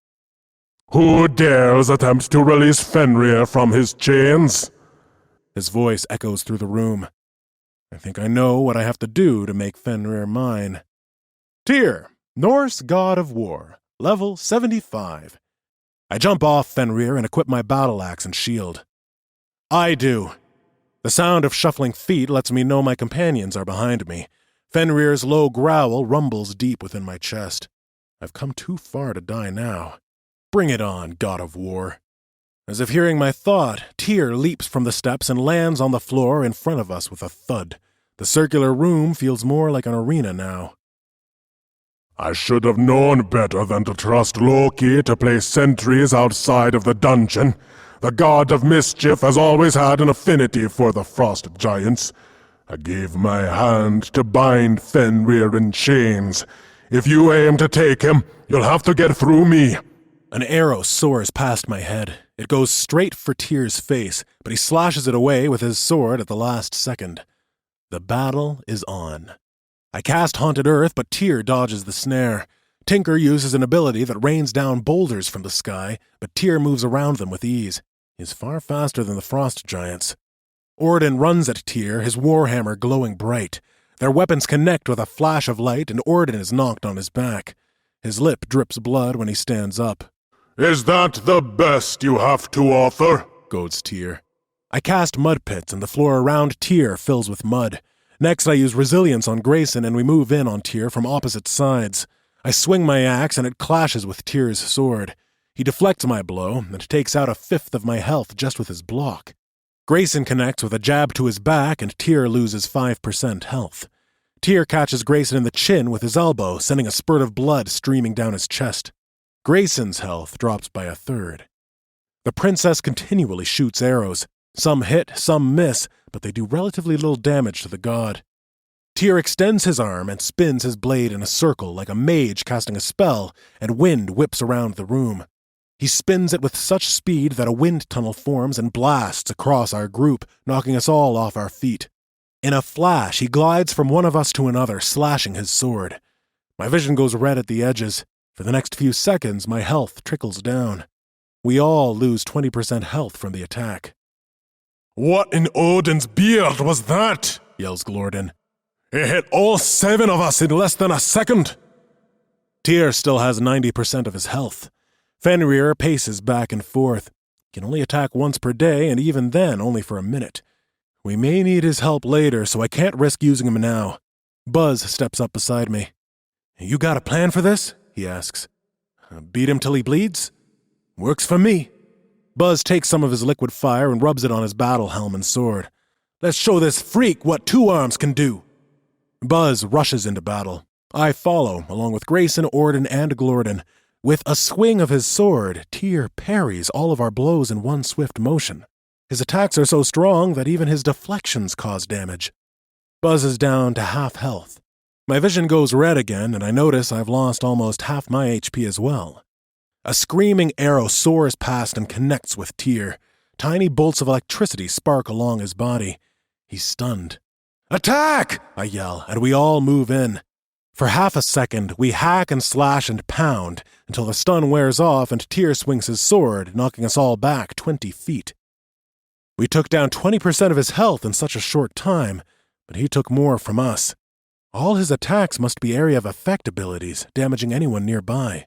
Who dares attempt to release Fenrir from his chains? His voice echoes through the room. I think I know what I have to do to make Fenrir mine. Tyr, Norse god of war, level 75. I jump off Fenrir and equip my battle axe and shield. I do. The sound of shuffling feet lets me know my companions are behind me. Fenrir's low growl rumbles deep within my chest. I've come too far to die now. Bring it on, god of war. As if hearing my thought, Tyr leaps from the steps and lands on the floor in front of us with a thud. The circular room feels more like an arena now. I should have known better than to trust Loki to place sentries outside of the dungeon. The god of mischief has always had an affinity for the frost giants. I gave my hand to bind Fenrir in chains. If you aim to take him, you'll have to get through me. An arrow soars past my head. It goes straight for Tyr's face, but he slashes it away with his sword at the last second. The battle is on. I cast Haunted Earth, but Tyr dodges the snare. Tinker uses an ability that rains down boulders from the sky, but Tyr moves around them with ease. He's far faster than the frost giants. Orden runs at Tyr, his warhammer glowing bright. Their weapons connect with a flash of light, and Orden is knocked on his back. His lip drips blood when he stands up. Is that the best you have to offer? Goads Tyr. I cast mud pits, and the floor around Tyr fills with mud. Next, I use resilience on Grayson, and we move in on Tyr from opposite sides. I swing my axe, and it clashes with Tyr's sword. He deflects my blow, and takes out a fifth of my health just with his block. Grayson connects with a jab to his back, and Tyr loses 5% health. Tyr catches Grayson in the chin with his elbow, sending a spurt of blood streaming down his chest. Grayson's health drops by a third. The princess continually shoots arrows. Some hit, some miss, but they do relatively little damage to the god. Tyr extends his arm and spins his blade in a circle like a mage casting a spell, and wind whips around the room. He spins it with such speed that a wind tunnel forms and blasts across our group, knocking us all off our feet. In a flash, he glides from one of us to another, slashing his sword. My vision goes red at the edges. For the next few seconds, my health trickles down. We all lose 20% health from the attack. "What in Odin's beard was that?" yells Glorden. "It hit all 7 of us in less than a second." Tyr still has 90% of his health. Fenrir paces back and forth. He can only attack once per day, and even then only for a minute. We may need his help later, so I can't risk using him now. Buzz steps up beside me. "You got a plan for this?" he asks. "Beat him till he bleeds?" "Works for me." Buzz takes some of his liquid fire and rubs it on his battle helm and sword. "Let's show this freak what 2 arms can do." Buzz rushes into battle. I follow, along with Grayson, Orden, and Glorden. With a swing of his sword, Tyr parries all of our blows in one swift motion. His attacks are so strong that even his deflections cause damage. Buzz is down to half health. My vision goes red again, and I notice I've lost almost half my HP as well. A screaming arrow soars past and connects with Tyr. Tiny bolts of electricity spark along his body. He's stunned. "Attack!" I yell, and we all move in. For half a second, we hack and slash and pound until the stun wears off and Tyr swings his sword, knocking us all back 20 feet. We took down 20% of his health in such a short time, but he took more from us. All his attacks must be area of effect abilities, damaging anyone nearby.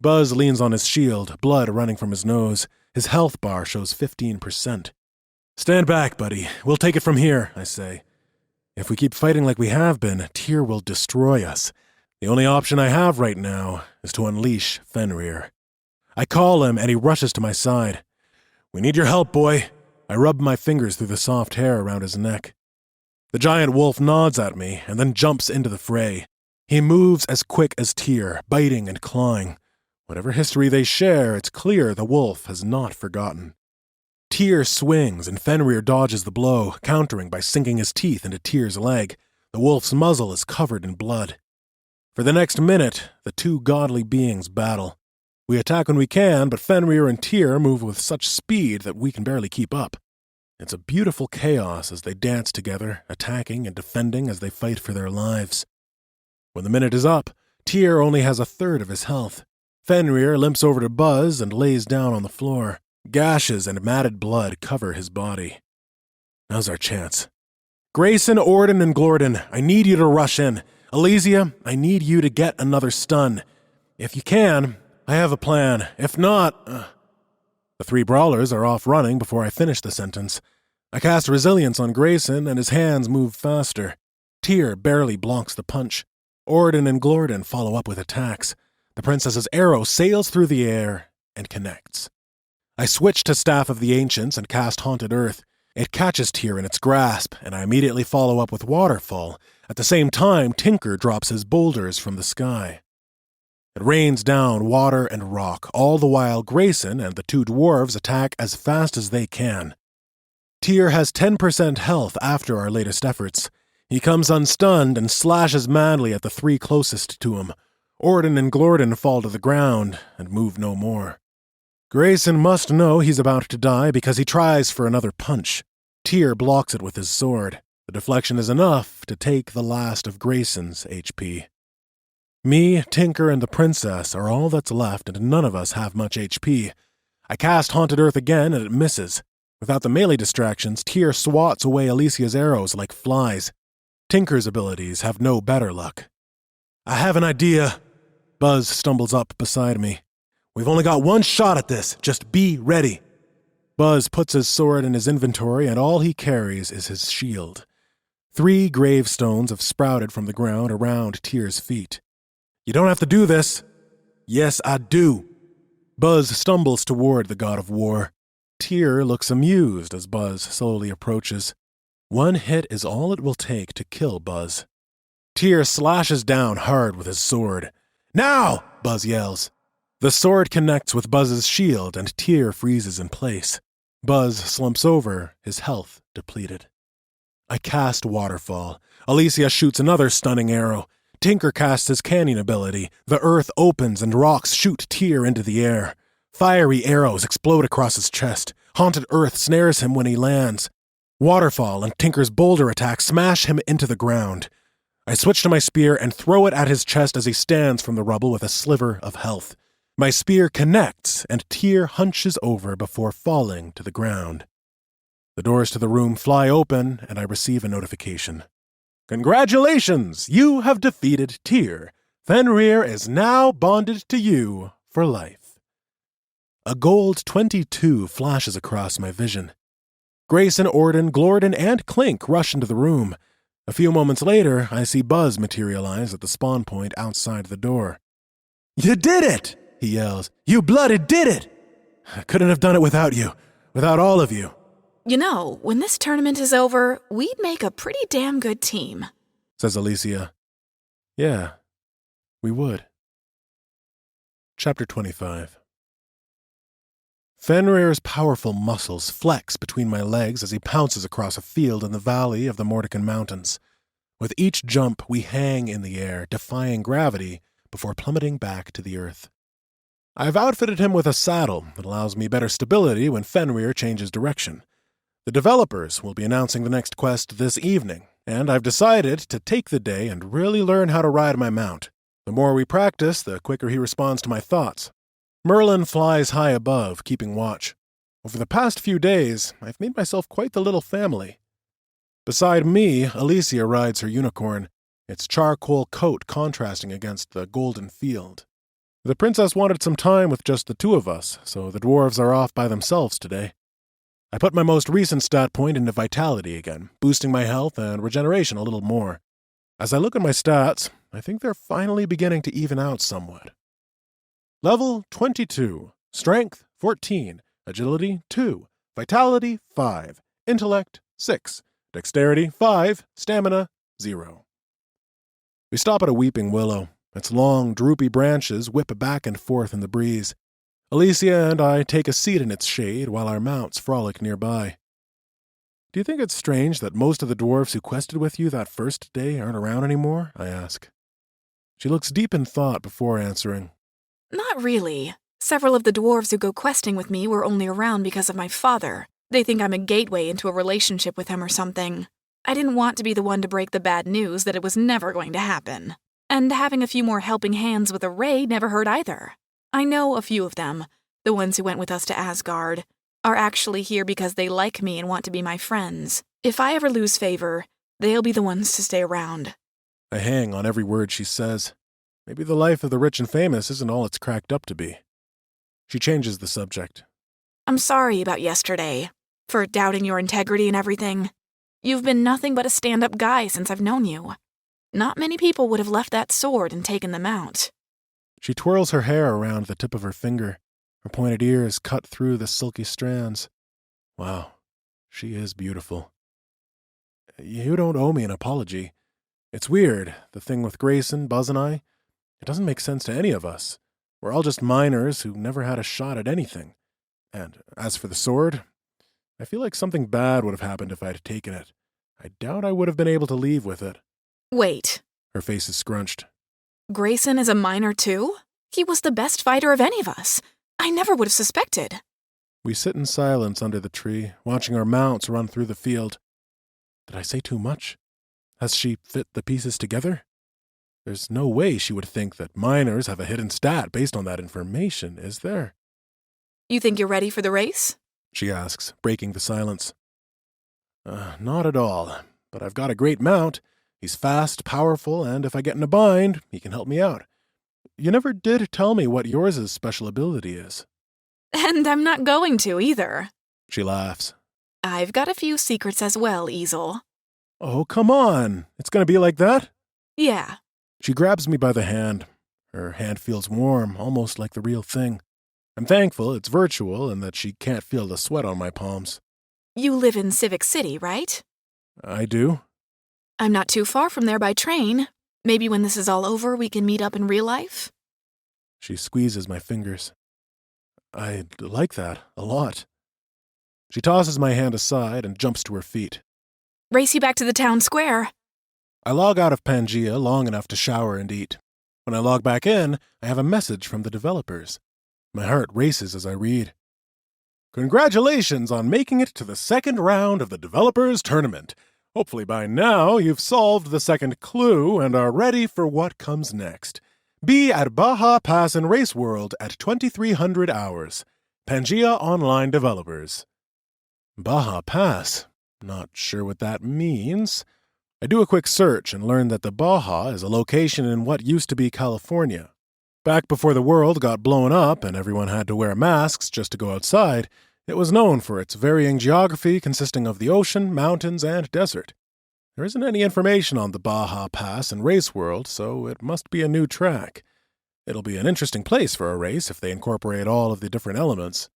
Buzz leans on his shield, blood running from his nose. His health bar shows 15%. "Stand back, buddy. We'll take it from here," I say. "If we keep fighting like we have been, Tyr will destroy us. The only option I have right now is to unleash Fenrir." I call him, and he rushes to my side. "We need your help, boy." I rub my fingers through the soft hair around his neck. The giant wolf nods at me and then jumps into the fray. He moves as quick as Tyr, biting and clawing. Whatever history they share, it's clear the wolf has not forgotten. Tyr swings and Fenrir dodges the blow, countering by sinking his teeth into Tyr's leg. The wolf's muzzle is covered in blood. For the next minute, the 2 godly beings battle. We attack when we can, but Fenrir and Tyr move with such speed that we can barely keep up. It's a beautiful chaos as they dance together, attacking and defending as they fight for their lives. When the minute is up, Tyr only has a third of his health. Fenrir limps over to Buzz and lays down on the floor. Gashes and matted blood cover his body. Now's our chance. "Grayson, Orden, and Glorden, I need you to rush in. Elysia, I need you to get another stun. If you can, I have a plan. If not..." The 3 brawlers are off running before I finish the sentence. I cast Resilience on Grayson, and his hands move faster. Tyr barely blocks the punch. Orden and Glorden follow up with attacks. The princess's arrow sails through the air and connects. I switch to Staff of the Ancients and cast Haunted Earth. It catches Tyr in its grasp, and I immediately follow up with Waterfall. At the same time, Tinker drops his boulders from the sky. It rains down water and rock, all the while Grayson and the 2 dwarves attack as fast as they can. Tyr has 10% health after our latest efforts. He comes unstunned and slashes madly at the 3 closest to him. Orden and Glorden fall to the ground and move no more. Grayson must know he's about to die because he tries for another punch. Tyr blocks it with his sword. The deflection is enough to take the last of Grayson's HP. Me, Tinker, and the princess are all that's left, and none of us have much HP. I cast Haunted Earth again, and it misses. Without the melee distractions, Tyr swats away Alicia's arrows like flies. Tinker's abilities have no better luck. "I have an idea." Buzz stumbles up beside me. "We've only got 1 shot at this. Just be ready." Buzz puts his sword in his inventory, and all he carries is his shield. 3 gravestones have sprouted from the ground around Tyr's feet. "You don't have to do this." "Yes, I do." Buzz stumbles toward the god of war. Tyr looks amused as Buzz slowly approaches. 1 hit is all it will take to kill Buzz. Tyr slashes down hard with his sword. "Now!" Buzz yells. The sword connects with Buzz's shield and Tyr freezes in place. Buzz slumps over, his health depleted. I cast Waterfall. Alicia shoots another stunning arrow. Tinker casts his canyon ability. The earth opens and rocks shoot Tyr into the air. Fiery arrows explode across his chest. Haunted Earth snares him when he lands. Waterfall and Tinker's boulder attack smash him into the ground. I switch to my spear and throw it at his chest as he stands from the rubble with a sliver of health. My spear connects, and Tyr hunches over before falling to the ground. The doors to the room fly open, and I receive a notification. Congratulations! You have defeated Tyr. Fenrir is now bonded to you for life. A gold 22 flashes across my vision. Grayson, Orden, Glorden, and Clink rush into the room. A few moments later, I see Buzz materialize at the spawn point outside the door. You did it! He yells. You bloody did it! I couldn't have done it without you, without all of you. You know, when this tournament is over, we'd make a pretty damn good team, says Alicia. Yeah, we would. Chapter 25. Fenrir's powerful muscles flex between my legs as he pounces across a field in the valley of the Mordican Mountains. With each jump, we hang in the air, defying gravity, before plummeting back to the earth. I've outfitted him with a saddle that allows me better stability when Fenrir changes direction. The developers will be announcing the next quest this evening, and I've decided to take the day and really learn how to ride my mount. The more we practice, the quicker he responds to my thoughts. Merlin flies high above, keeping watch. Over the past few days, I've made myself quite the little family. Beside me, Alicia rides her unicorn, its charcoal coat contrasting against the golden field. The princess wanted some time with just the two of us, so the dwarves are off by themselves today. I put my most recent stat point into vitality again, boosting my health and regeneration a little more. As I look at my stats, I think they're finally beginning to even out somewhat. Level 22, Strength 14, Agility 2, Vitality 5, Intellect 6, Dexterity 5, Stamina 0. We stop at a weeping willow. Its long, droopy branches whip back and forth in the breeze. Alicia and I take a seat in its shade while our mounts frolic nearby. Do you think it's strange that most of the dwarves who quested with you that first day aren't around anymore? I ask. She looks deep in thought before answering. Not really. Several of the dwarves who go questing with me were only around because of my father. They think I'm a gateway into a relationship with him or something. I didn't want to be the one to break the bad news that it was never going to happen. And having a few more helping hands with a raid never hurt either. I know a few of them, the ones who went with us to Asgard, are actually here because they like me and want to be my friends. If I ever lose favor, they'll be the ones to stay around. I hang on every word she says. Maybe the life of the rich and famous isn't all it's cracked up to be. She changes the subject. I'm sorry about yesterday, for doubting your integrity and everything. You've been nothing but a stand-up guy since I've known you. Not many people would have left that sword and taken them out. She twirls her hair around the tip of her finger, her pointed ears cut through the silky strands. Wow, she is beautiful. You don't owe me an apology. It's weird, the thing with Grayson, Buzz, and I. It doesn't make sense to any of us. We're all just minors who never had a shot at anything. And as for the sword, I feel like something bad would have happened if I had taken it. I doubt I would have been able to leave with it. Wait. Her face is scrunched. Grayson is a minor too? He was the best fighter of any of us. I never would have suspected. We sit in silence under the tree, watching our mounts run through the field. Did I say too much? Has she fit the pieces together? There's no way she would think that minors have a hidden stat based on that information, is there? You think you're ready for the race? She asks, breaking the silence. Not at all, but I've got a great mount. He's fast, powerful, and if I get in a bind, he can help me out. You never did tell me what yours' special ability is. And I'm not going to either. She laughs. I've got a few secrets as well, Esil. Oh, come on. It's going to be like that? Yeah. She grabs me by the hand. Her hand feels warm, almost like the real thing. I'm thankful it's virtual and that she can't feel the sweat on my palms. You live in Civic City, right? I do. I'm not too far from there by train. Maybe when this is all over, we can meet up in real life? She squeezes my fingers. I'd like that, a lot. She tosses my hand aside and jumps to her feet. Race you back to the town square. I log out of Pangea long enough to shower and eat. When I log back in, I have a message from the developers. My heart races as I read. Congratulations on making it to the second round of the Developers Tournament. Hopefully by now you've solved the second clue and are ready for what comes next. Be at Baja Pass and Race World at 2300 hours. Pangea Online Developers. Baja Pass? Not sure what that means. I do a quick search and learn that the Baja is a location in what used to be California. Back before the world got blown up and everyone had to wear masks just to go outside, it was known for its varying geography consisting of the ocean, mountains, and desert. There isn't any information on the Baja Pass and Race World, so it must be a new track. It'll be an interesting place for a race if they incorporate all of the different elements.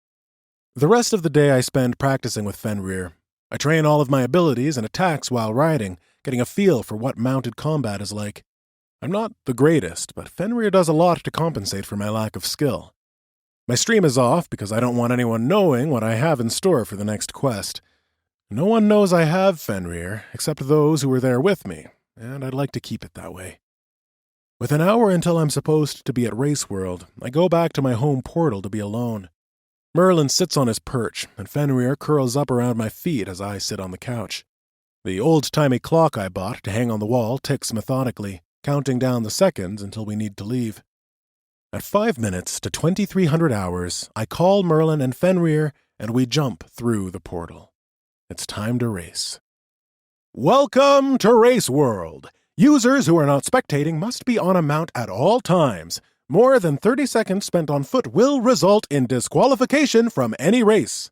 The rest of the day I spend practicing with Fenrir. I train all of my abilities and attacks while riding, getting a feel for what mounted combat is like. I'm not the greatest, but Fenrir does a lot to compensate for my lack of skill. My stream is off because I don't want anyone knowing what I have in store for the next quest. No one knows I have Fenrir, except those who were there with me, and I'd like to keep it that way. With an hour until I'm supposed to be at Race World, I go back to my home portal to be alone. Merlin sits on his perch, and Fenrir curls up around my feet as I sit on the couch. The old-timey clock I bought to hang on the wall ticks methodically, counting down the seconds until we need to leave. At 5 minutes to 2300 hours, I call Merlin and Fenrir, and we jump through the portal. It's time to race. Welcome to Race World! Users who are not spectating must be on a mount at all times. More than 30 seconds spent on foot will result in disqualification from any race.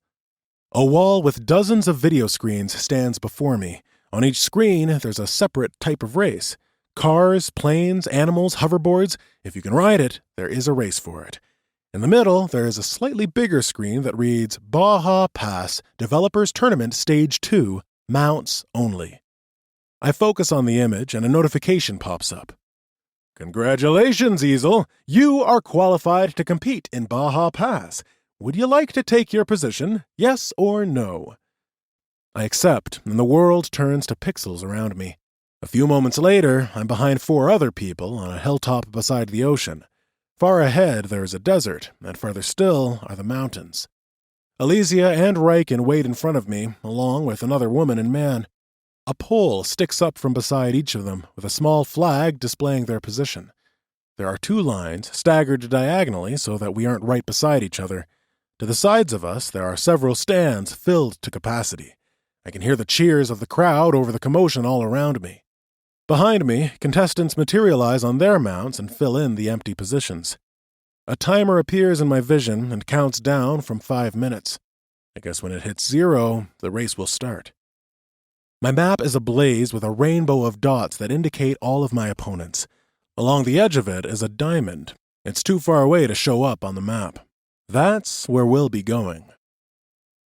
A wall with dozens of video screens stands before me. On each screen, there's a separate type of race. Cars, planes, animals, hoverboards. If you can ride it, there is a race for it. In the middle, there is a slightly bigger screen that reads Baja Pass Developers Tournament Stage 2, Mounts Only. I focus on the image and a notification pops up. Congratulations, Esil! You are qualified to compete in Baja Pass. Would you like to take your position, yes or no? I accept, and the world turns to pixels around me. A few moments later, I'm behind 4 other people on a hilltop beside the ocean. Far ahead, there is a desert, and farther still are the mountains. Elysia and Riken wait in front of me, along with another woman and man. A pole sticks up from beside each of them, with a small flag displaying their position. There are 2 lines, staggered diagonally so that we aren't right beside each other. To the sides of us, there are several stands filled to capacity. I can hear the cheers of the crowd over the commotion all around me. Behind me, contestants materialize on their mounts and fill in the empty positions. A timer appears in my vision and counts down from 5 minutes. I guess when it hits 0, the race will start. My map is ablaze with a rainbow of dots that indicate all of my opponents. Along the edge of it is a diamond. It's too far away to show up on the map. That's where we'll be going.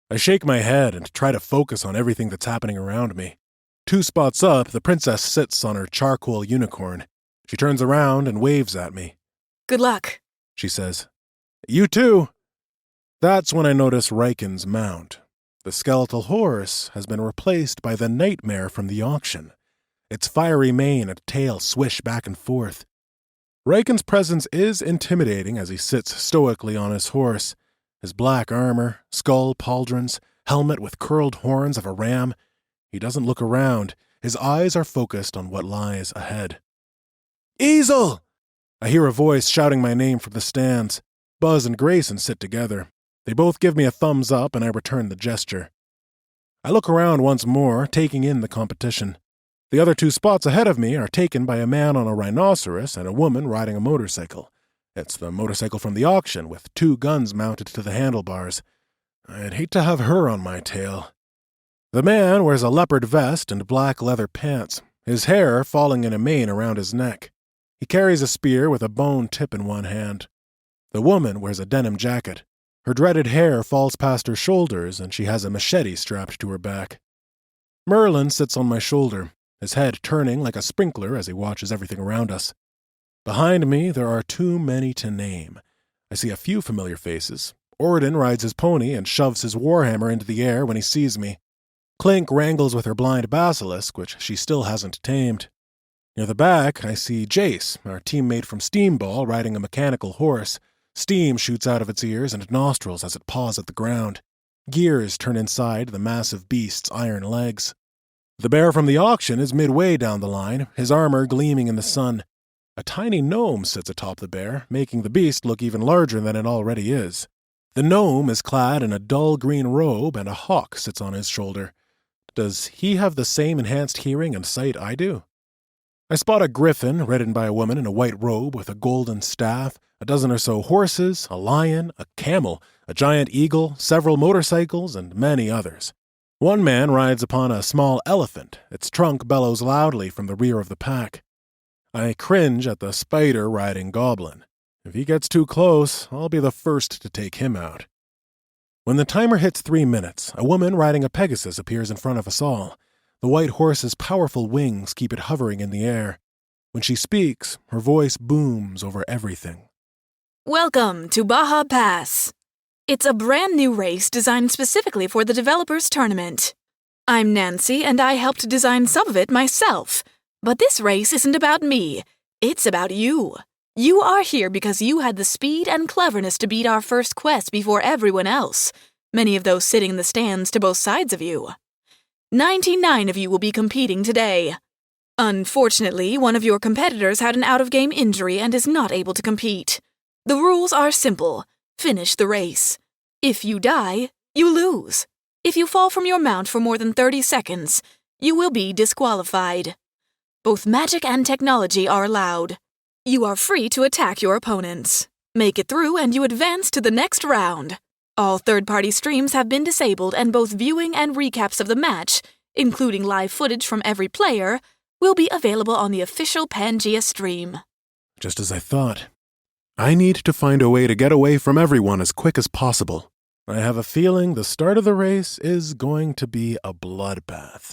I shake my head and try to focus on everything that's happening around me. 2 spots up, the princess sits on her charcoal unicorn. She turns around and waves at me. Good luck, she says. You too. That's when I notice Riken's mount. The skeletal horse has been replaced by the nightmare from the auction. Its fiery mane and tail swish back and forth. Riken's presence is intimidating as he sits stoically on his horse. His black armor, skull pauldrons, helmet with curled horns of a ram. He doesn't look around. His eyes are focused on what lies ahead. Esil! I hear a voice shouting my name from the stands. Buzz and Grayson sit together. They both give me a thumbs up and I return the gesture. I look around once more, taking in the competition. The other 2 spots ahead of me are taken by a man on a rhinoceros and a woman riding a motorcycle. It's the motorcycle from the auction with 2 guns mounted to the handlebars. I'd hate to have her on my tail. The man wears a leopard vest and black leather pants, his hair falling in a mane around his neck. He carries a spear with a bone tip in one hand. The woman wears a denim jacket. Her dreaded hair falls past her shoulders, and she has a machete strapped to her back. Merlin sits on my shoulder, his head turning like a sprinkler as he watches everything around us. Behind me, there are too many to name. I see a few familiar faces. Orden rides his pony and shoves his warhammer into the air when he sees me. Clink wrangles with her blind basilisk, which she still hasn't tamed. Near the back, I see Jace, our teammate from Steamball, riding a mechanical horse. Steam shoots out of its ears and nostrils as it paws at the ground. Gears turn inside the massive beast's iron legs. The bear from the auction is midway down the line, his armor gleaming in the sun. A tiny gnome sits atop the bear, making the beast look even larger than it already is. The gnome is clad in a dull green robe, and a hawk sits on his shoulder. Does he have the same enhanced hearing and sight I do? I spot a griffin ridden by a woman in a white robe with a golden staff, a dozen or so horses, a lion, a camel, a giant eagle, several motorcycles, and many others. One man rides upon a small elephant. Its trunk bellows loudly from the rear of the pack. I cringe at the spider-riding goblin. If he gets too close, I'll be the first to take him out. When the timer hits 3 minutes, a woman riding a Pegasus appears in front of us all. The white horse's powerful wings keep it hovering in the air. When she speaks, her voice booms over everything. Welcome to Baja Pass. It's a brand new race designed specifically for the developers tournament. I'm Nancy, and I helped design some of it myself. But this race isn't about me. It's about you. You are here because you had the speed and cleverness to beat our first quest before everyone else, many of those sitting in the stands to both sides of you. 99 of you will be competing today. Unfortunately, one of your competitors had an out-of-game injury and is not able to compete. The rules are simple. Finish the race. If you die, you lose. If you fall from your mount for more than 30 seconds, you will be disqualified. Both magic and technology are allowed. You are free to attack your opponents. Make it through and you advance to the next round. All third-party streams have been disabled, and both viewing and recaps of the match, including live footage from every player, will be available on the official Pangea stream. Just as I thought. I need to find a way to get away from everyone as quick as possible. I have a feeling the start of the race is going to be a bloodbath.